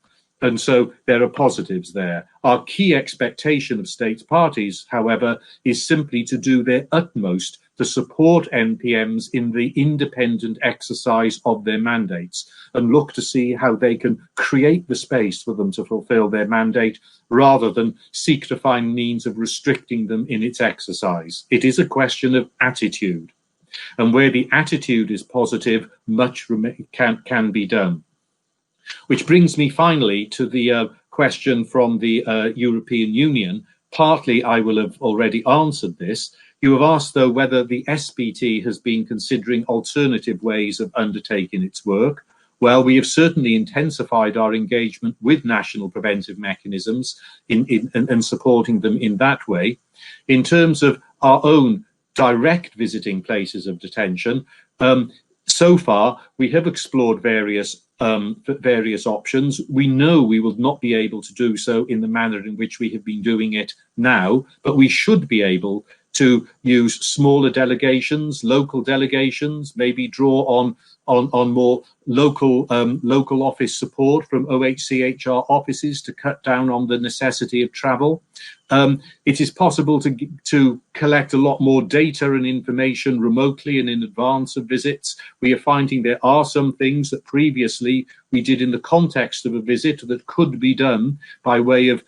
And so there are positives there. Our key expectation of states parties, however, is simply to do their utmost to support NPMs in the independent exercise of their mandates and look to see how they can create the space for them to fulfill their mandate rather than seek to find means of restricting them in its exercise. It is a question of attitude. And where the attitude is positive, much can be done. Which brings me finally to the question from the European Union. Partly I will have already answered this. You have asked, though, whether the SPT has been considering alternative ways of undertaking its work. Well, we have certainly intensified our engagement with national preventive mechanisms and supporting them in that way. In terms of our own direct visiting places of detention, so far we have explored various options. We know we will not be able to do so in the manner in which we have been doing it now, but we should be able to use smaller delegations, local delegations, maybe draw on more local office support from OHCHR offices to cut down on the necessity of travel. It is possible to collect a lot more data and information remotely and in advance of visits. We are finding there are some things that previously we did in the context of a visit that could be done by way of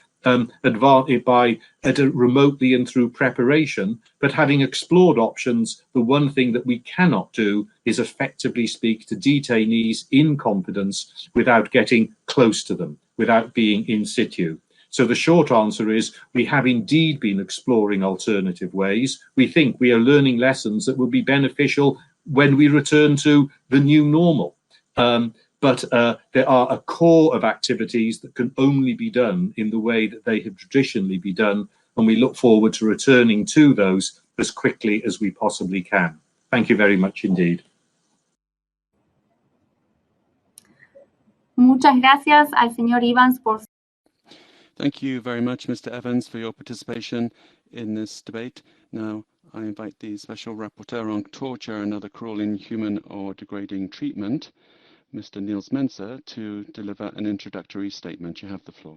remotely and through preparation, but having explored options, the one thing that we cannot do is effectively speak to detainees in confidence without getting close to them, without being in situ. So the short answer is we have indeed been exploring alternative ways. We think we are learning lessons that will be beneficial when we return to the new normal. But there are a core of activities that can only be done in the way that they have traditionally been done, and we look forward to returning to those as quickly as we possibly can. Thank you very much indeed. Muchas gracias al señor Evans por... Thank you very much, Mr. Evans, for your participation in this debate. Now, I invite the Special Rapporteur on Torture and Other Cruel, Inhuman or Degrading Treatment, Mr. Niels Menser, to deliver an introductory statement. You have the floor.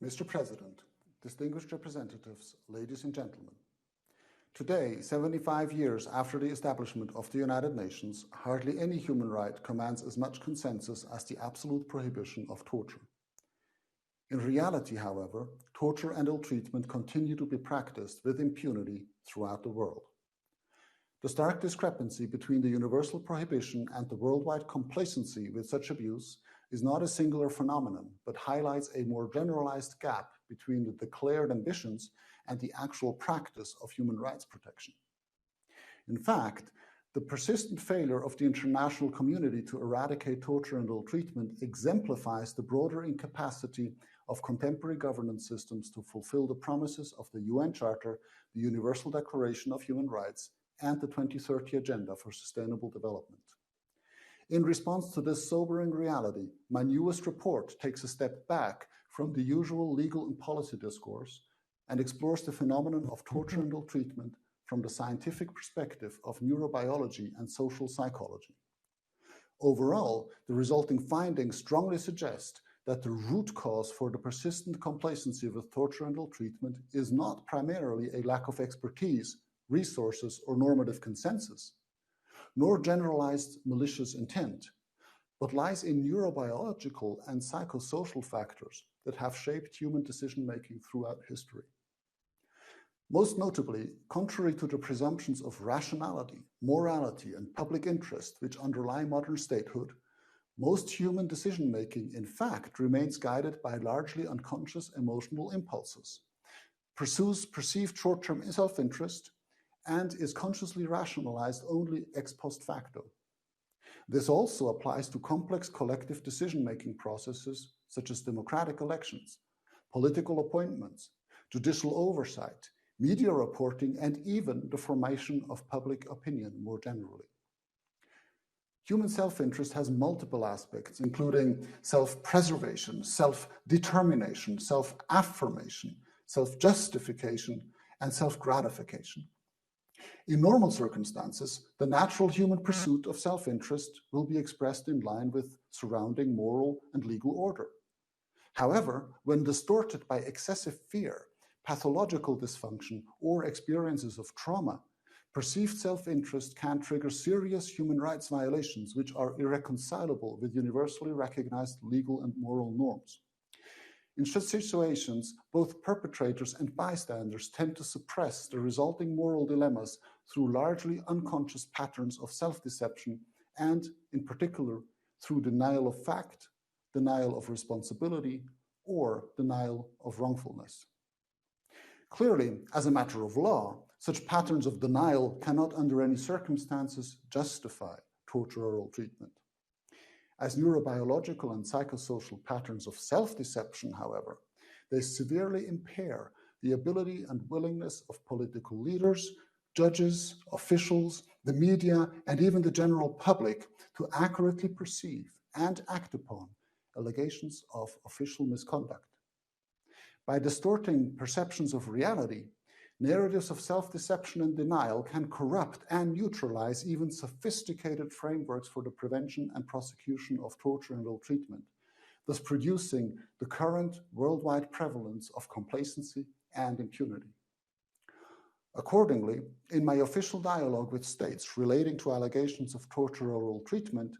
Mr. President, distinguished representatives, ladies and gentlemen. Today, 75 years after the establishment of the United Nations, hardly any human right commands as much consensus as the absolute prohibition of torture. In reality, however, torture and ill-treatment continue to be practiced with impunity throughout the world. The stark discrepancy between the universal prohibition and the worldwide complacency with such abuse is not a singular phenomenon, but highlights a more generalized gap between the declared ambitions and the actual practice of human rights protection. In fact, the persistent failure of the international community to eradicate torture and ill-treatment exemplifies the broader incapacity of contemporary governance systems to fulfill the promises of the UN Charter, the Universal Declaration of Human Rights, and the 2030 Agenda for Sustainable Development. In response to this sobering reality, my newest report takes a step back from the usual legal and policy discourse and explores the phenomenon of torture and ill-treatment from the scientific perspective of neurobiology and social psychology. Overall, the resulting findings strongly suggest that the root cause for the persistent complacency with torture and ill treatment is not primarily a lack of expertise, resources, or normative consensus, nor generalized malicious intent, but lies in neurobiological and psychosocial factors that have shaped human decision-making throughout history. Most notably, contrary to the presumptions of rationality, morality, and public interest which underlie modern statehood, most human decision-making, in fact, remains guided by largely unconscious emotional impulses, pursues perceived short-term self-interest, and is consciously rationalized only ex post facto. This also applies to complex collective decision-making processes such as democratic elections, political appointments, judicial oversight, media reporting, and even the formation of public opinion more generally. Human self-interest has multiple aspects, including self-preservation, self-determination, self-affirmation, self-justification, and self-gratification. In normal circumstances, the natural human pursuit of self-interest will be expressed in line with surrounding moral and legal order. However, when distorted by excessive fear, pathological dysfunction, or experiences of trauma, perceived self-interest can trigger serious human rights violations which are irreconcilable with universally recognized legal and moral norms. In such situations, both perpetrators and bystanders tend to suppress the resulting moral dilemmas through largely unconscious patterns of self-deception and, in particular, through denial of fact, denial of responsibility, or denial of wrongfulness. Clearly, as a matter of law, such patterns of denial cannot under any circumstances justify torture or ill treatment. As neurobiological and psychosocial patterns of self-deception, however, they severely impair the ability and willingness of political leaders, judges, officials, the media, and even the general public to accurately perceive and act upon allegations of official misconduct. By distorting perceptions of reality, narratives of self-deception and denial can corrupt and neutralize even sophisticated frameworks for the prevention and prosecution of torture and ill treatment, thus producing the current worldwide prevalence of complacency and impunity. Accordingly, in my official dialogue with states relating to allegations of torture or ill treatment,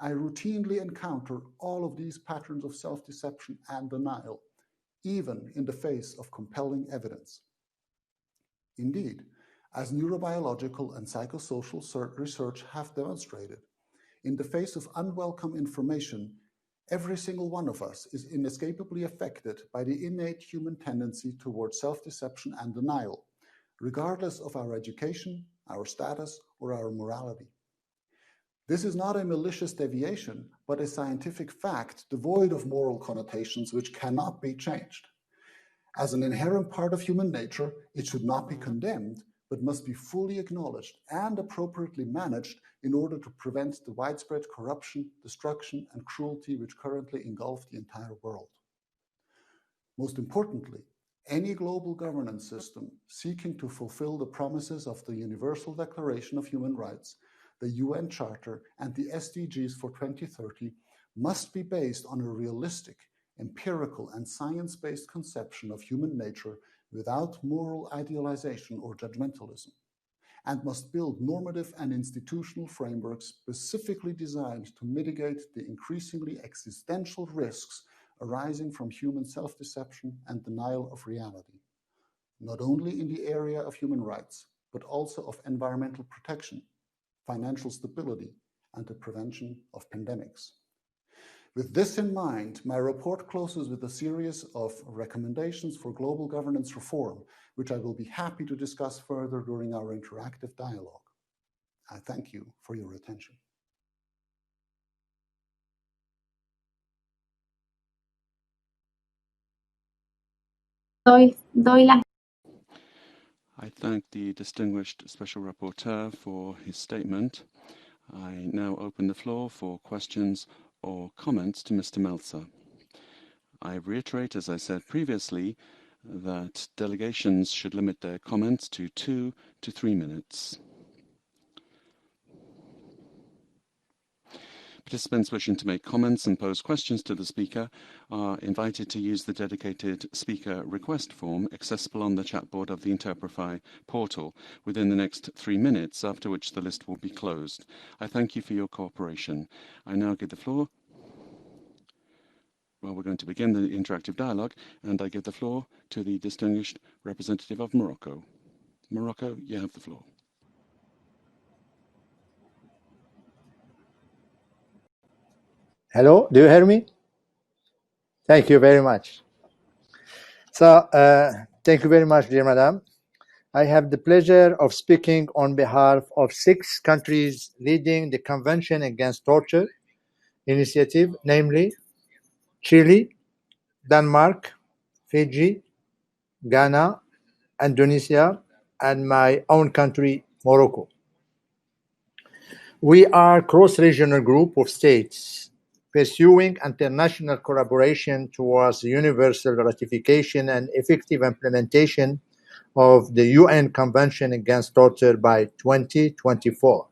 I routinely encounter all of these patterns of self-deception and denial, even in the face of compelling evidence. Indeed, as neurobiological and psychosocial research have demonstrated, in the face of unwelcome information, every single one of us is inescapably affected by the innate human tendency towards self-deception and denial, regardless of our education, our status, or our morality. This is not a malicious deviation, but a scientific fact devoid of moral connotations which cannot be changed. As an inherent part of human nature, it should not be condemned, but must be fully acknowledged and appropriately managed in order to prevent the widespread corruption, destruction, and cruelty which currently engulf the entire world. Most importantly, any global governance system seeking to fulfill the promises of the Universal Declaration of Human Rights, the UN Charter, and the SDGs for 2030 must be based on a realistic, empirical, and science-based conception of human nature without moral idealization or judgmentalism, and must build normative and institutional frameworks specifically designed to mitigate the increasingly existential risks arising from human self-deception and denial of reality, not only in the area of human rights, but also of environmental protection, financial stability, and the prevention of pandemics. With this in mind, my report closes with a series of recommendations for global governance reform, which I will be happy to discuss further during our interactive dialogue. I thank you for your attention. I thank the distinguished Special Rapporteur for his statement. I now open the floor for questions or comments to Mr. Meltzer. I reiterate, as I said previously, that delegations should limit their comments to 2 to 3 minutes. Participants wishing to make comments and pose questions to the speaker are invited to use the dedicated speaker request form accessible on the chat board of the Interprify portal within the next 3 minutes, after which the list will be closed. I thank you for your cooperation. I now give the floor. Well, we're going to begin the interactive dialogue, and I give the floor to the distinguished representative of Morocco. Morocco, you have the floor. Hello, do you hear me? Thank you very much. So, thank you very much, dear Madam. I have the pleasure of speaking on behalf of 6 countries leading the Convention Against Torture initiative, namely Chile, Denmark, Fiji, Ghana, Indonesia, and my own country, Morocco. We are a cross-regional group of states pursuing international collaboration towards universal ratification and effective implementation of the UN Convention Against Torture by 2024.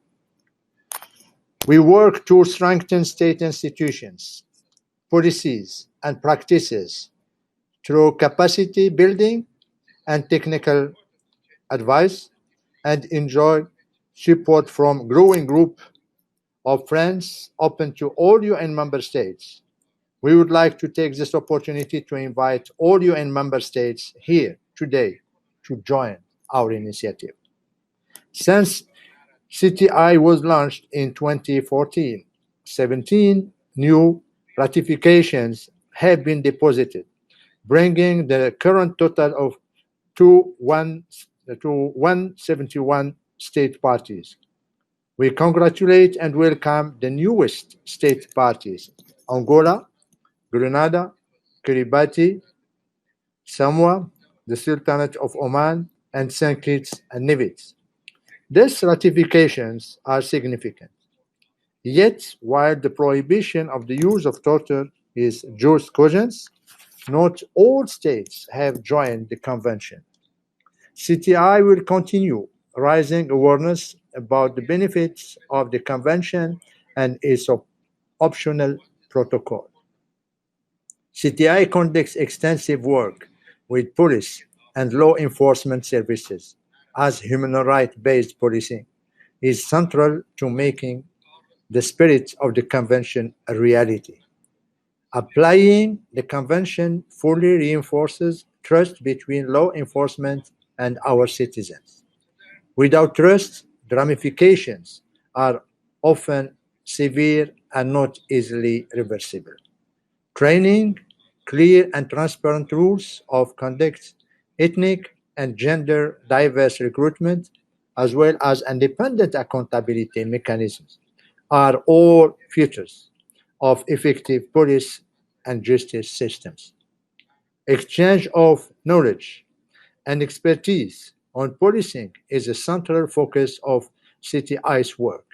We work to strengthen state institutions, policies, and practices through capacity building and technical advice, and enjoy support from growing group of friends open to all UN member states. We would like to take this opportunity to invite all UN member states here today to join our initiative. Since CTI was launched in 2014, 17 new ratifications have been deposited, bringing the current total of to 171 state parties. We congratulate and welcome the newest state parties: Angola, Grenada, Kiribati, Samoa, the Sultanate of Oman, and St. Kitts and Nevis. These ratifications are significant. Yet, while the prohibition of the use of torture is jus cogens, not all states have joined the convention. CTI will continue raising awareness about the benefits of the convention and its optional protocol. CTI conducts extensive work with police and law enforcement services, as human rights-based policing is central to making the spirit of the convention a reality. Applying the convention fully reinforces trust between law enforcement and our citizens. Without trust, the ramifications are often severe and not easily reversible. Training, clear and transparent rules of conduct, ethnic and gender diverse recruitment, as well as independent accountability mechanisms are all features of effective police and justice systems. Exchange of knowledge and expertise on policing is a central focus of CTI's work,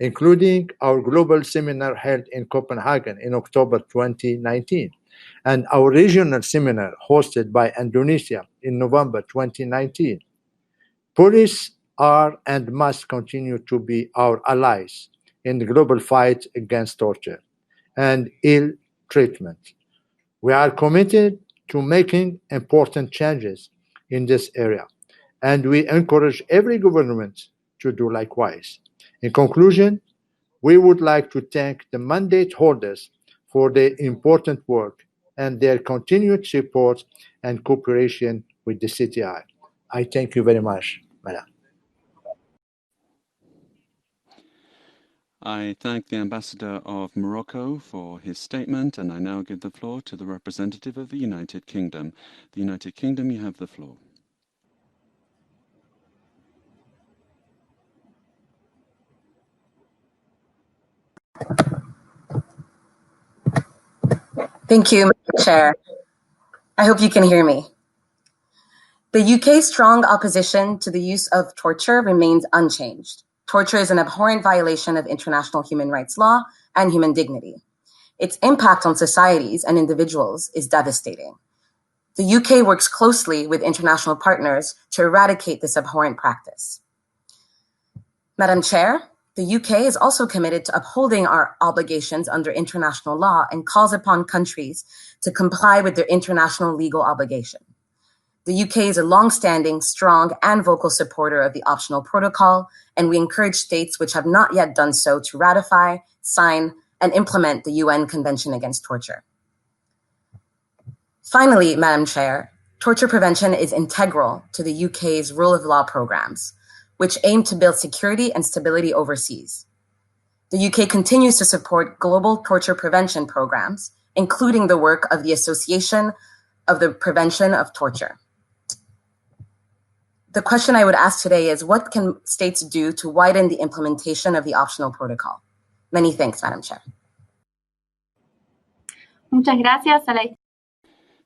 including our global seminar held in Copenhagen in October 2019, and our regional seminar hosted by Indonesia in November 2019. Police are and must continue to be our allies in the global fight against torture and ill treatment. We are committed to making important changes in this area, and we encourage every government to do likewise. In conclusion, we would like to thank the mandate holders for their important work and their continued support and cooperation with the CTI. I thank you very much, Madam. I thank the Ambassador of Morocco for his statement, and I now give the floor to the representative of the United Kingdom. The United Kingdom, you have the floor. Thank you, Mr. Chair. I hope you can hear me. The UK's strong opposition to the use of torture remains unchanged. Torture is an abhorrent violation of international human rights law and human dignity. Its impact on societies and individuals is devastating. The UK works closely with international partners to eradicate this abhorrent practice. Madam Chair, the UK is also committed to upholding our obligations under international law and calls upon countries to comply with their international legal obligation. The UK is a long-standing, strong, and vocal supporter of the optional protocol, and we encourage states which have not yet done so to ratify, sign, and implement the UN Convention Against Torture. Finally, Madam Chair, torture prevention is integral to the UK's rule of law programs, which aim to build security and stability overseas. The UK continues to support global torture prevention programs, including the work of the Association of the Prevention of Torture. The question I would ask today is, what can states do to widen the implementation of the optional protocol? Many thanks, Madam Chair. Muchas gracias a la...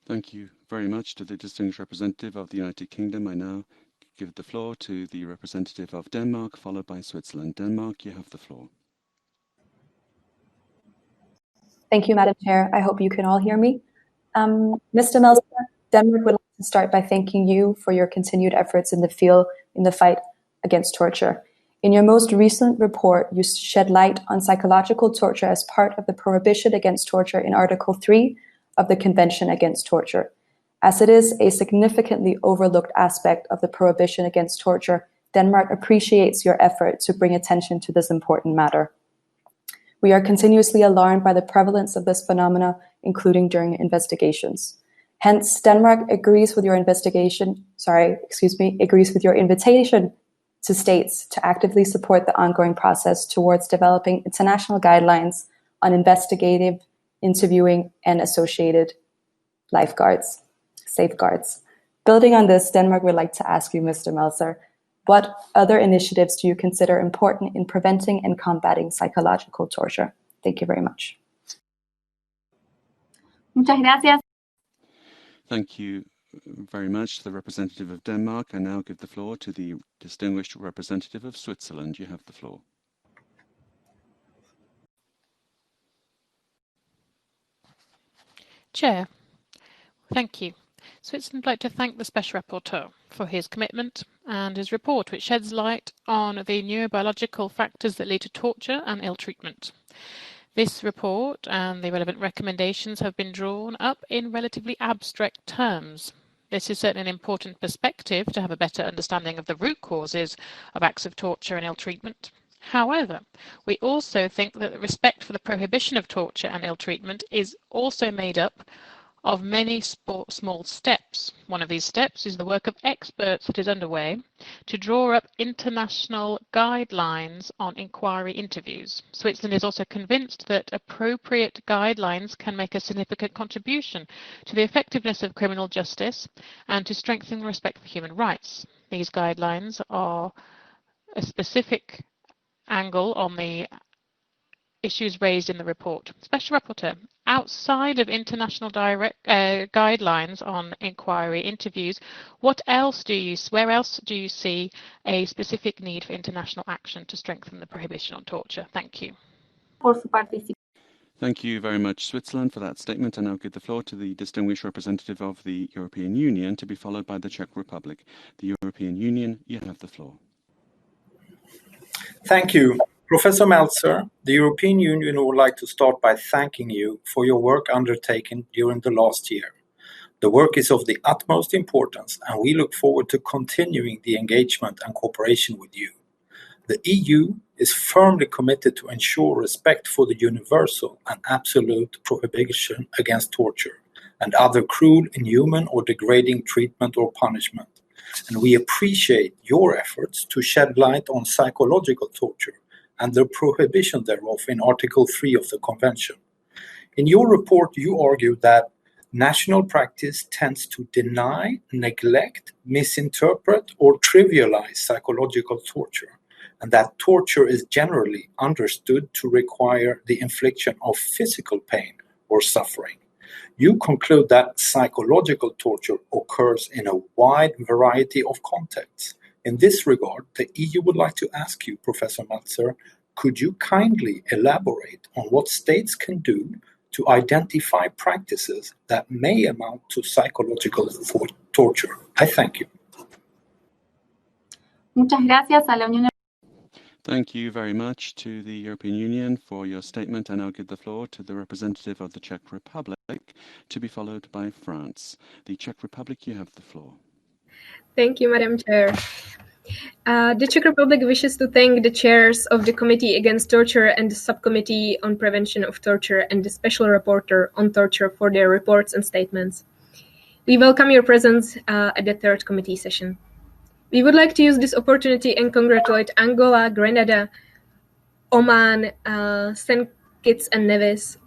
Thank you very much to the distinguished representative of the United Kingdom. I now give the floor to the representative of Denmark, followed by Switzerland. Denmark, you have the floor. Thank you, Madam Chair. I hope you can all hear me. Mr. Melzer, Denmark would like to start by thanking you for your continued efforts in the field in the fight against torture. In your most recent report, you shed light on psychological torture as part of the prohibition against torture in Article 3 of the Convention Against Torture. As it is a significantly overlooked aspect of the prohibition against torture, Denmark appreciates your effort to bring attention to this important matter. We are continuously alarmed by the prevalence of this phenomena, including during investigations. Hence, Denmark agrees with your invitation to states to actively support the ongoing process towards developing international guidelines on investigative interviewing and associated safeguards. Building on this, Denmark would like to ask you, Mr. Melzer, what other initiatives do you consider important in preventing and combating psychological torture? Thank you very much. Muchas gracias. Thank you very much to the representative of Denmark. I now give the floor to the distinguished representative of Switzerland. You have the floor. Chair, thank you. Switzerland would like to thank the Special Rapporteur for his commitment and his report, which sheds light on the neurobiological factors that lead to torture and ill treatment. This report and the relevant recommendations have been drawn up in relatively abstract terms. This is certainly an important perspective to have a better understanding of the root causes of acts of torture and ill treatment. However, we also think that the respect for the prohibition of torture and ill treatment is also made up of many small steps. One of these steps is the work of experts that is underway to draw up international guidelines on inquiry interviews. Switzerland is also convinced that appropriate guidelines can make a significant contribution to the effectiveness of criminal justice and to strengthen respect for human rights. These guidelines are a specific angle on the issues raised in the report. Special Rapporteur, outside of international guidelines on inquiry interviews, where else do you see a specific need for international action to strengthen the prohibition on torture? Thank you. Thank you very much, Switzerland, for that statement. I now give the floor to the distinguished representative of the European Union, to be followed by the Czech Republic. The European Union, you have the floor. Thank you. Professor Melzer, the European Union would like to start by thanking you for your work undertaken during the last year. The work is of the utmost importance, and we look forward to continuing the engagement and cooperation with you. The EU is firmly committed to ensure respect for the universal and absolute prohibition against torture and other cruel, inhuman, or degrading treatment or punishment. And we appreciate your efforts to shed light on psychological torture and the prohibition thereof in Article 3 of the Convention. In your report, you argue that national practice tends to deny, neglect, misinterpret, or trivialize psychological torture, and that torture is generally understood to require the infliction of physical pain or suffering. You conclude that psychological torture occurs in a wide variety of contexts. In this regard, the EU would like to ask you, Professor Melzer, could you kindly elaborate on what states can do to identify practices that may amount to psychological torture. I thank you. Muchas gracias a la Unión. Thank you very much to the European Union for your statement. I now give the floor to the representative of the Czech Republic, to be followed by France. The Czech Republic, you have the floor. Thank you, Madam Chair. The Czech Republic wishes to thank the chairs of the Committee Against Torture and the Subcommittee on Prevention of Torture and the Special Rapporteur on Torture for their reports and statements. We welcome your presence at the third committee session. We would like to use this opportunity and congratulate Angola, Grenada, Oman, St. Kitts and Nevis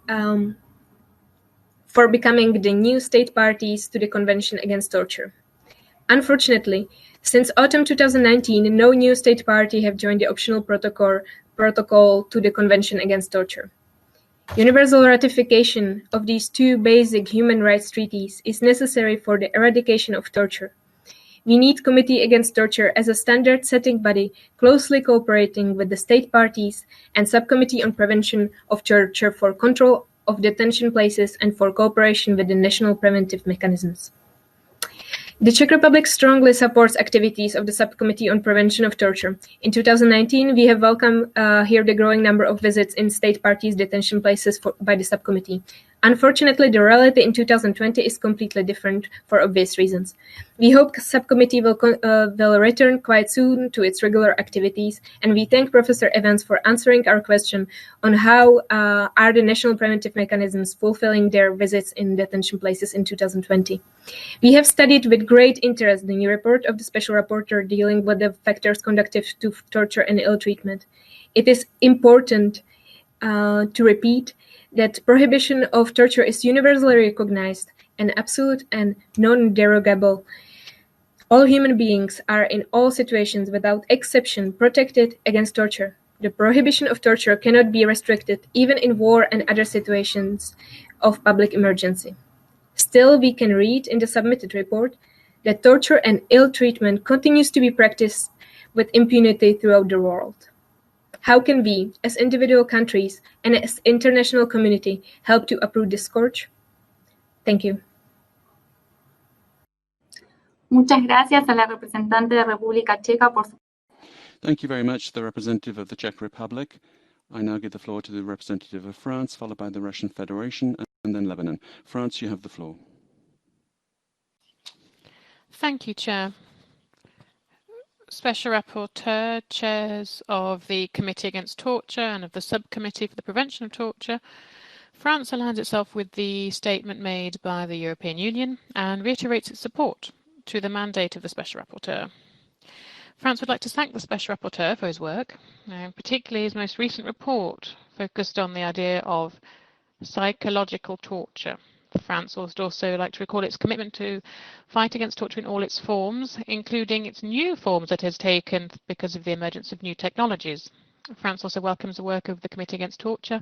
for becoming the new state parties to the Convention Against Torture. Unfortunately, since autumn 2019, no new state party have joined the optional protocol to the Convention Against Torture. Universal ratification of these two basic human rights treaties is necessary for the eradication of torture. We need Committee Against Torture as a standard-setting body closely cooperating with the state parties and Subcommittee on Prevention of Torture for control of detention places and for cooperation with the national preventive mechanisms. The Czech Republic strongly supports activities of the Subcommittee on Prevention of Torture. In 2019, we have welcomed here the growing number of visits in state parties' detention places by the subcommittee. Unfortunately, the reality in 2020 is completely different for obvious reasons. We hope the subcommittee will return quite soon to its regular activities, and we thank Professor Evans for answering our question on how are the national preventive mechanisms fulfilling their visits in detention places in 2020. We have studied with great interest the new report of the Special Rapporteur dealing with the factors conducive to torture and ill treatment. It is important to repeat that prohibition of torture is universally recognized and absolute and non-derogable. All human beings are in all situations without exception protected against torture. The prohibition of torture cannot be restricted even in war and other situations of public emergency. Still, we can read in the submitted report that torture and ill treatment continues to be practiced with impunity throughout the world. How can we, as individual countries and as international community, help to uproot this scourge? Thank you. Muchas gracias a la representante de República Checa por su. Thank you very much, the representative of the Czech Republic. I now give the floor to the representative of France, followed by the Russian Federation, and then Lebanon. France, you have the floor. Thank you, Chair. Special Rapporteur, chairs of the Committee Against Torture and of the Subcommittee for the Prevention of Torture, France aligns itself with the statement made by the European Union and reiterates its support to the mandate of the Special Rapporteur. France would like to thank the Special Rapporteur for his work, particularly his most recent report focused on the idea of psychological torture. France would also like to recall its commitment to fight against torture in all its forms, including its new forms that it has taken because of the emergence of new technologies. France also welcomes the work of the Committee Against Torture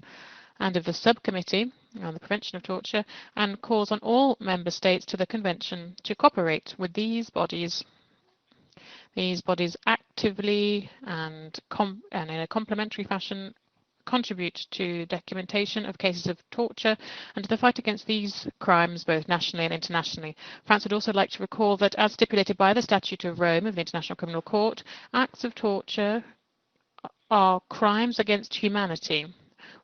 and of the Subcommittee on the Prevention of Torture, and calls on all member states to the Convention to cooperate with these bodies actively and in a complementary fashion contribute to documentation of cases of torture and to the fight against these crimes both nationally and internationally. France would also like to recall that, as stipulated by the Statute of Rome of the International Criminal Court, acts of torture are crimes against humanity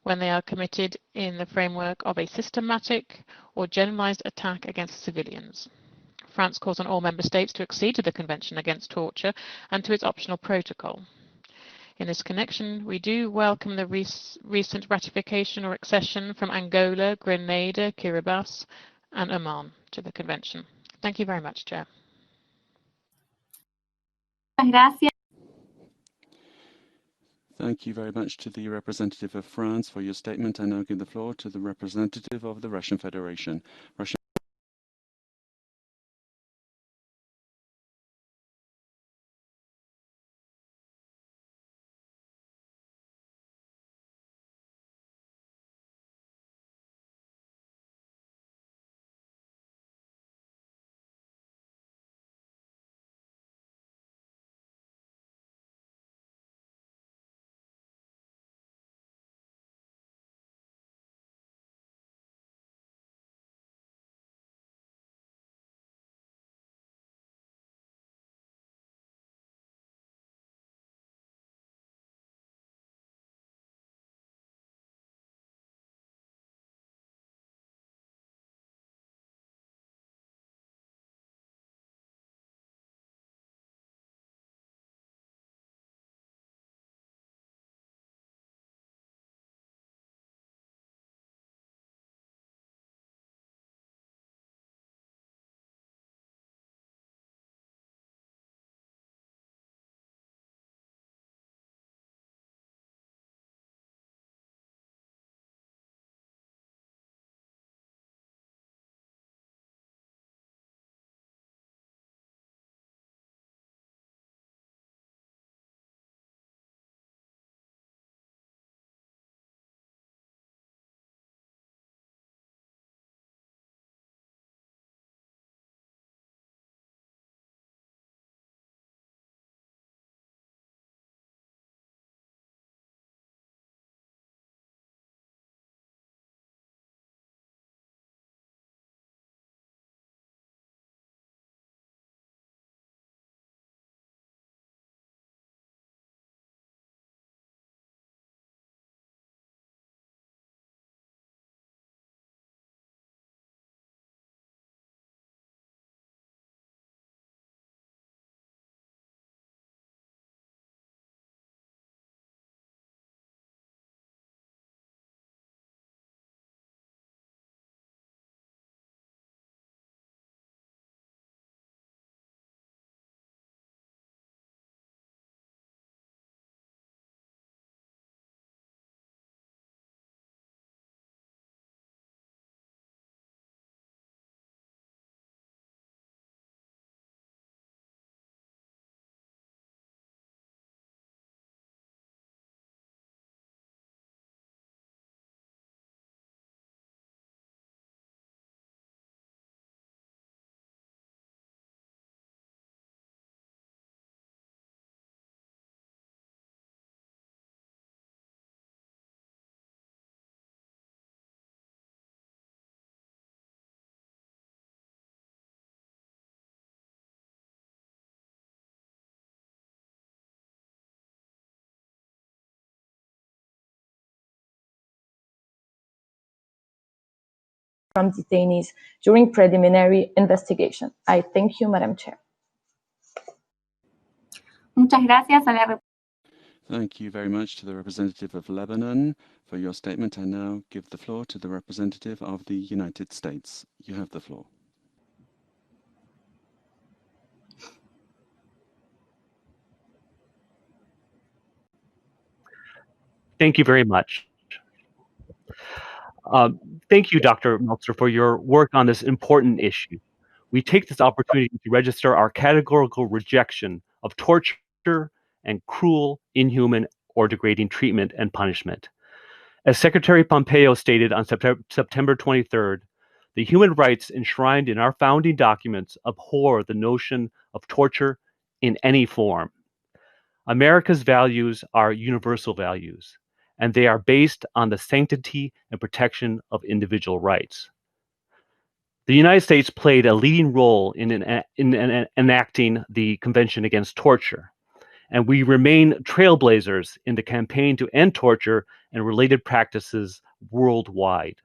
when they are committed in the framework of a systematic or generalized attack against civilians. France calls on all member states to accede to the Convention Against Torture and to its optional protocol. In this connection, we do welcome the recent ratification or accession from Angola, Grenada, Kiribati, and Oman to the Convention. Thank you very much, Chair. Gracias. Thank you very much to the representative of France for your statement. I now give the floor to the representative of the Russian Federation. from detainees during preliminary investigation. I thank you, Madam Chair. Muchas gracias a la Thank you very much to the representative of Lebanon for your statement. I now give the floor to the representative of the United States. You have the floor. Thank you very much. Thank you, Dr. Meltzer, for your work on this important issue. We take this opportunity to register our categorical rejection of torture and cruel, inhuman, or degrading treatment and punishment. As Secretary Pompeo stated on September 23rd, the human rights enshrined in our founding documents abhor the notion of torture in any form. America's values are universal values, and they are based on the sanctity and protection of individual rights. The United States played a leading role in enacting the Convention Against Torture, and we remain trailblazers in the campaign to end torture and related practices worldwide.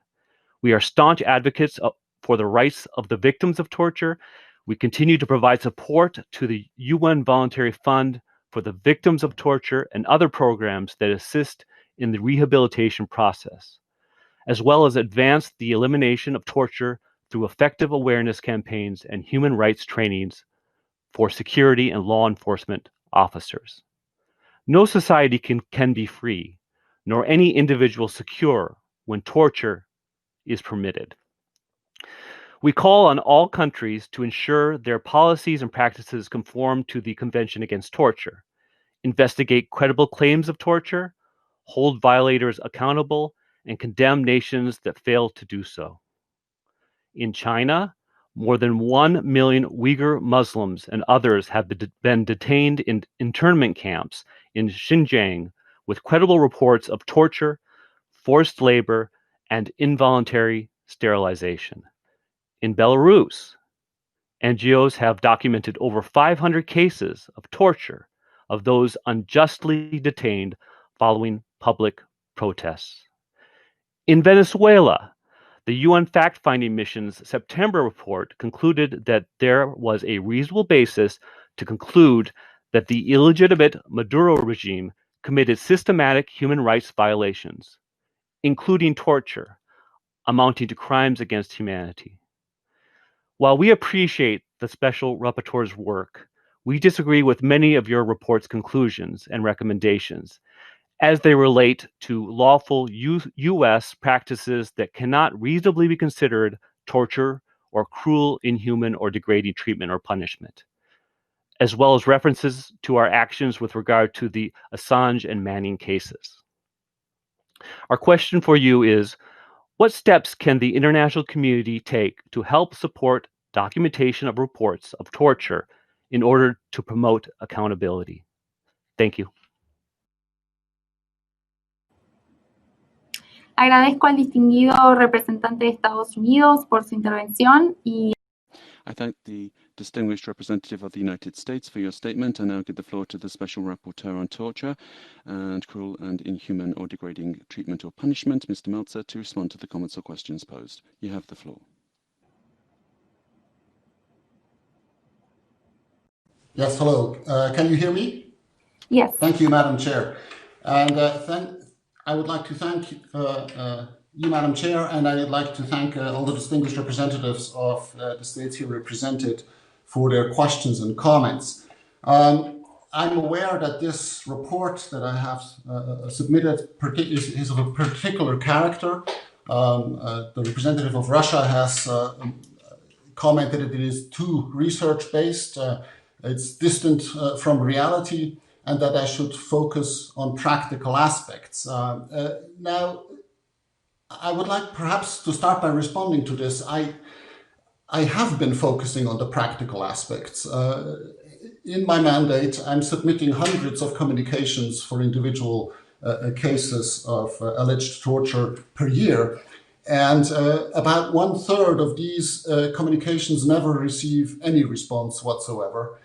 We are staunch advocates for the rights of the victims of torture. We continue to provide support to the UN Voluntary Fund for the Victims of Torture and other programs that assist in the rehabilitation process, as well as advance the elimination of torture through effective awareness campaigns and human rights trainings for security and law enforcement officers. No society can be free, nor any individual secure when torture is permitted. We call on all countries to ensure their policies and practices conform to the Convention Against Torture, investigate credible claims of torture, hold violators accountable, and condemn nations that fail to do so. In China, more than 1 million Uyghur Muslims and others have been detained in internment camps in Xinjiang with credible reports of torture, forced labor, and involuntary sterilization. In Belarus, NGOs have documented over 500 cases of torture of those unjustly detained following public protests. In Venezuela, the UN fact-finding mission's September report concluded that there was a reasonable basis to conclude that the illegitimate Maduro regime committed systematic human rights violations, including torture, amounting to crimes against humanity. While we appreciate the Special Rapporteur's work, we disagree with many of your report's conclusions and recommendations as they relate to lawful U.S. practices that cannot reasonably be considered torture or cruel, inhuman, or degrading treatment or punishment, as well as references to our actions with regard to the Assange and Manning cases. Our question for you is, what steps can the international community take to help support documentation of reports of torture in order to promote accountability? Thank you. Agradezco al distinguido representante de Estados Unidos por su intervención y I thank the distinguished representative of the United States for your statement. I now give the floor to the Special Rapporteur on Torture and Cruel and Inhuman or Degrading Treatment or Punishment, Mr. Meltzer, to respond to the comments or questions posed. You have the floor. Yes, hello. Can you hear me? Yes. Thank you, Madam Chair. And I would like to thank you, Madam Chair, and I would like to thank all the distinguished representatives of the states here represented for their questions and comments. I'm aware that this report that I have submitted is of a particular character. The representative of Russia has commented that it is too research-based, it's distant from reality, and that I should focus on practical aspects. Now, I would like perhaps to start by responding to this. I have been focusing on the practical aspects. In my mandate, I'm submitting hundreds of communications for individual cases of alleged torture per year. And about 1/3 of these communications never receive any response whatsoever.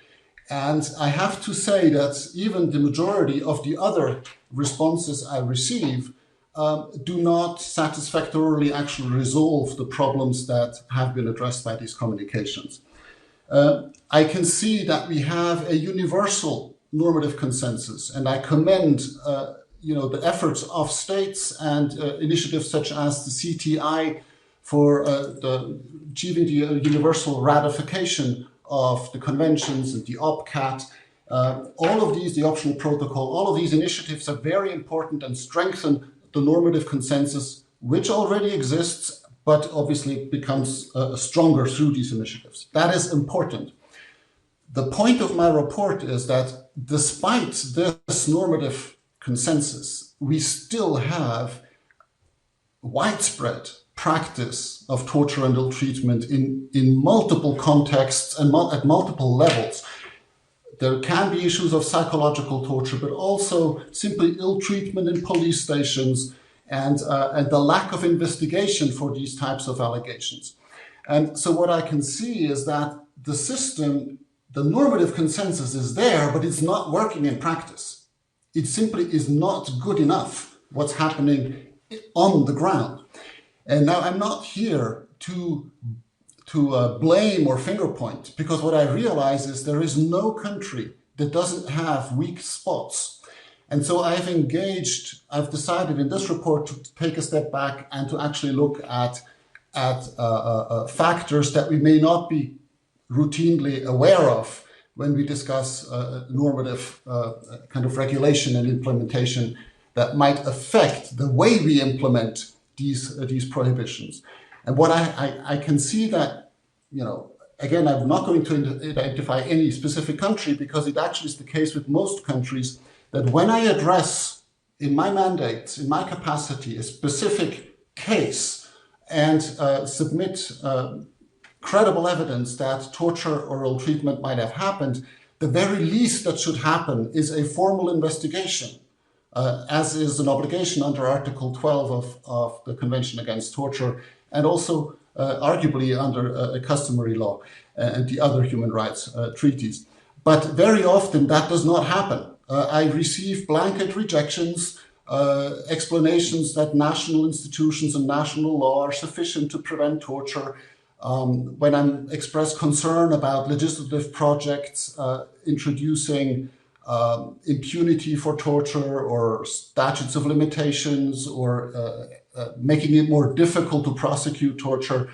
And I have to say that even the majority of the other responses I receive do not satisfactorily actually resolve the problems that have been addressed by these communications. I can see that we have a universal normative consensus, and I commend the efforts of states and initiatives such as the CTI for achieving the universal ratification of the conventions and the OPCAT. All of these, the optional protocol, all of these initiatives are very important and strengthen the normative consensus, which already exists, but obviously becomes stronger through these initiatives. That is important. The point of my report is that despite this normative consensus, we still have widespread practice of torture and ill treatment in multiple contexts and at multiple levels. There can be issues of psychological torture, but also simply ill treatment in police stations and the lack of investigation for these types of allegations. And so what I can see is that the system, the normative consensus is there, but it's not working in practice. It simply is not good enough what's happening on the ground. And now I'm not here to blame or finger point, because what I realize is there is no country that doesn't have weak spots. And so I've decided in this report to take a step back and to actually look at factors that we may not be routinely aware of when we discuss normative kind of regulation and implementation that might affect the way we implement these prohibitions. And what I can see that, again, I'm not going to identify any specific country, because it actually is the case with most countries that when I address in my mandates, in my capacity, a specific case and submit credible evidence that torture or ill treatment might have happened, the very least that should happen is a formal investigation, as is an obligation under Article 12 of the Convention Against Torture, and also arguably under a customary law and the other human rights treaties. But very often that does not happen. I receive blanket rejections, explanations that national institutions and national law are sufficient to prevent torture. When I express concern about legislative projects introducing impunity for torture or statutes of limitations or making it more difficult to prosecute torture,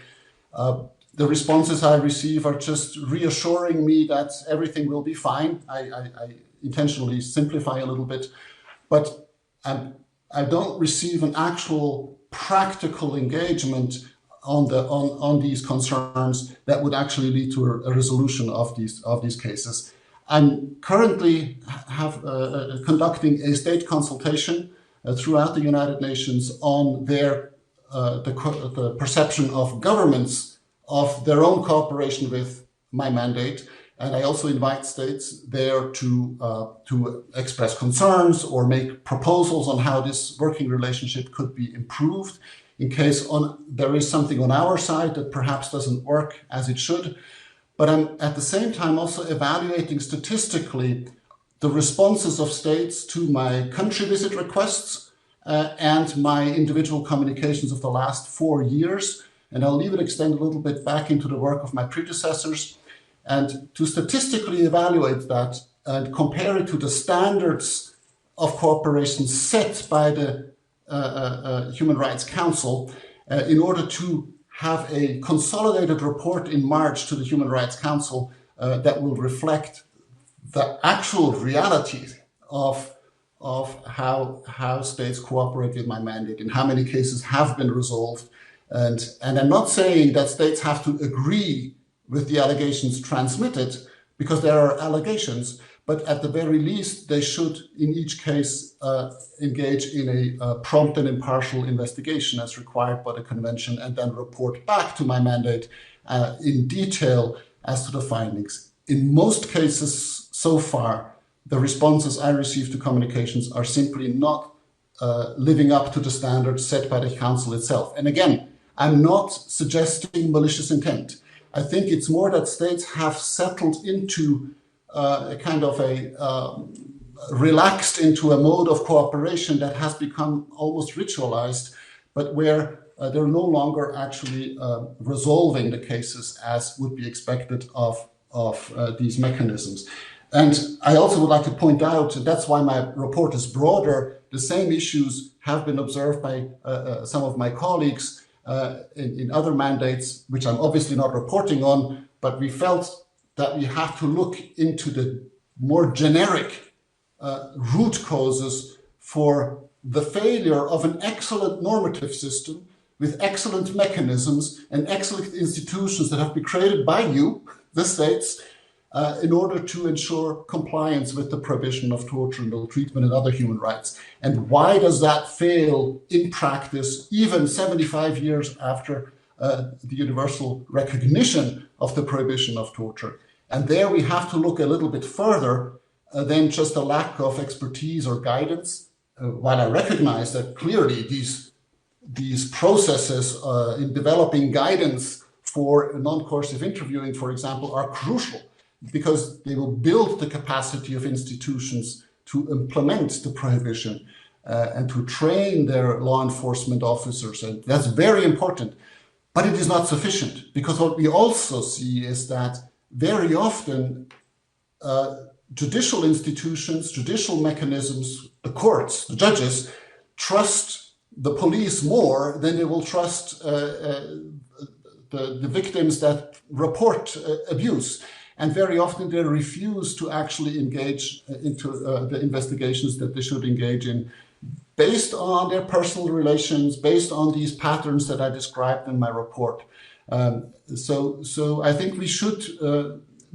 the responses I receive are just reassuring me that everything will be fine. I intentionally simplify a little bit, but I don't receive an actual practical engagement on these concerns that would actually lead to a resolution of these cases. I'm currently conducting a state consultation throughout the United Nations on the perception of governments of their own cooperation with my mandate, and I also invite states there to express concerns or make proposals on how this working relationship could be improved in case there is something on our side that perhaps doesn't work as it should. But I'm at the same time also evaluating statistically the responses of states to my country visit requests and my individual communications of the last 4 years. And I'll leave it extend a little bit back into the work of my predecessors, and to statistically evaluate that and compare it to the standards of cooperation set by the Human Rights Council in order to have a consolidated report in March to the Human Rights Council that will reflect the actual reality of how states cooperate with my mandate and how many cases have been resolved. And I'm not saying that states have to agree with the allegations transmitted, because there are allegations, but at the very least, they should, in each case, engage in a prompt and impartial investigation as required by the convention, and then report back to my mandate in detail as to the findings. In most cases so far, the responses I receive to communications are simply not living up to the standards set by the Council itself. And again, I'm not suggesting malicious intent. I think it's more that states have settled into a kind of a relaxed into a mode of cooperation that has become almost ritualized, but where they're no longer actually resolving the cases as would be expected of these mechanisms. And I also would like to point out, and that's why my report is broader, the same issues have been observed by some of my colleagues in other mandates, which I'm obviously not reporting on, but we felt that we have to look into the more generic root causes for the failure of an excellent normative system with excellent mechanisms and excellent institutions that have been created by you, the states, in order to ensure compliance with the prohibition of torture and ill treatment and other human rights. And why does that fail in practice, even 75 years after the universal recognition of the prohibition of torture? And there we have to look a little bit further than just a lack of expertise or guidance. While I recognize that clearly these processes in developing guidance for non-coercive interviewing, for example, are crucial because they will build the capacity of institutions to implement the prohibition and to train their law enforcement officers. And that's very important, but it is not sufficient, because what we also see is that very often judicial institutions, judicial mechanisms, the courts, the judges, trust the police more than they will trust the victims that report abuse. And very often they refuse to actually engage into the investigations that they should engage in, based on their personal relations, based on these patterns that I described in my report. So I think we should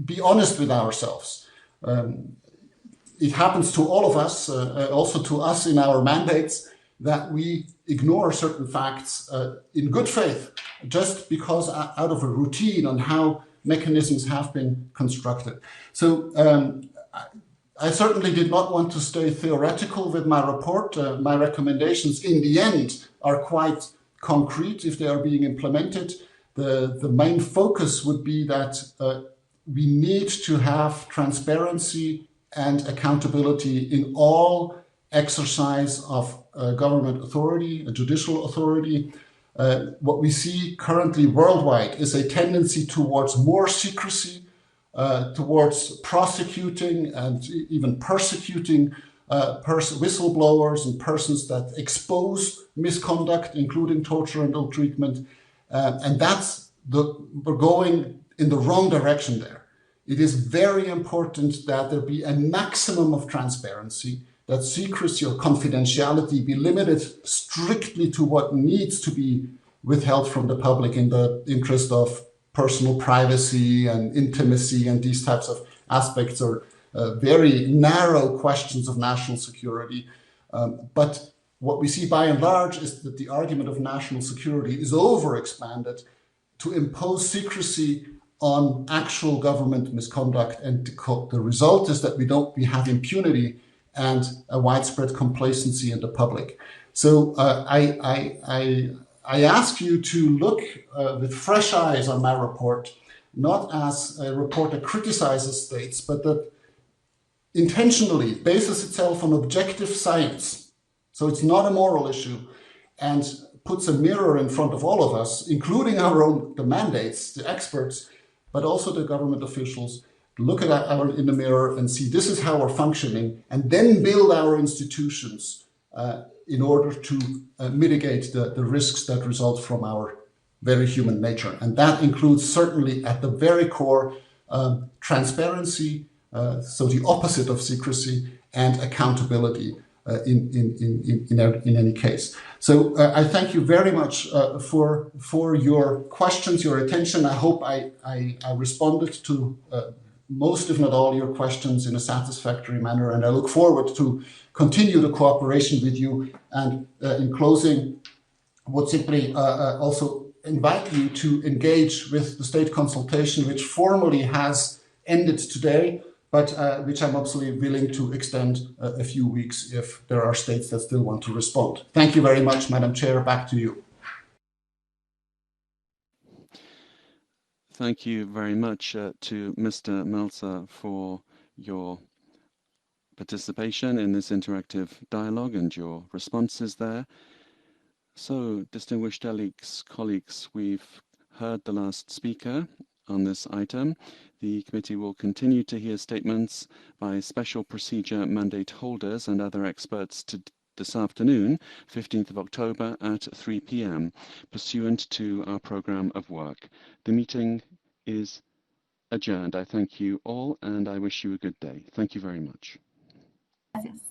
be honest with ourselves. It happens to all of us, also to us in our mandates, that we ignore certain facts in good faith, just because out of a routine on how mechanisms have been constructed. So I certainly did not want to stay theoretical with my report. My recommendations in the end are quite concrete if they are being implemented. The main focus would be that we need to have transparency and accountability in all exercise of government authority, a judicial authority. What we see currently worldwide is a tendency towards more secrecy, towards prosecuting and even persecuting whistleblowers and persons that expose misconduct, including torture and ill treatment. And we're going in the wrong direction there. It is very important that there be a maximum of transparency, that secrecy or confidentiality be limited strictly to what needs to be withheld from the public in the interest of personal privacy and intimacy, and these types of aspects are very narrow questions of national security. But what we see by and large is that the argument of national security is overexpanded to impose secrecy on actual government misconduct, and the result is that we have impunity and a widespread complacency in the public. So I ask you to look with fresh eyes on my report, not as a report that criticizes states, but that intentionally bases itself on objective science. So it's not a moral issue, and puts a mirror in front of all of us, including the mandates, the experts, but also the government officials, look at in the mirror and see this is how we're functioning, and then build our institutions in order to mitigate the risks that result from our very human nature. And that includes certainly at the very core transparency, so the opposite of secrecy, and accountability in any case. So I thank you very much for your questions, your attention. I hope I responded to most, if not all, your questions in a satisfactory manner, and I look forward to continue the cooperation with you. And in closing, would simply also invite you to engage with the state consultation, which formally has ended today, but which I'm absolutely willing to extend a few weeks if there are states that still want to respond. Thank you very much, Madam Chair. Back to you. Thank you very much to Mr. Melzer for your participation in this interactive dialogue and your responses there. So, distinguished colleagues, we've heard the last speaker on this item. The committee will continue to hear statements by special procedure mandate holders and other experts this afternoon, 15th of October at 3 p.m., pursuant to our program of work. The meeting is adjourned. I thank you all and I wish you a good day. Thank you very much. Gracias.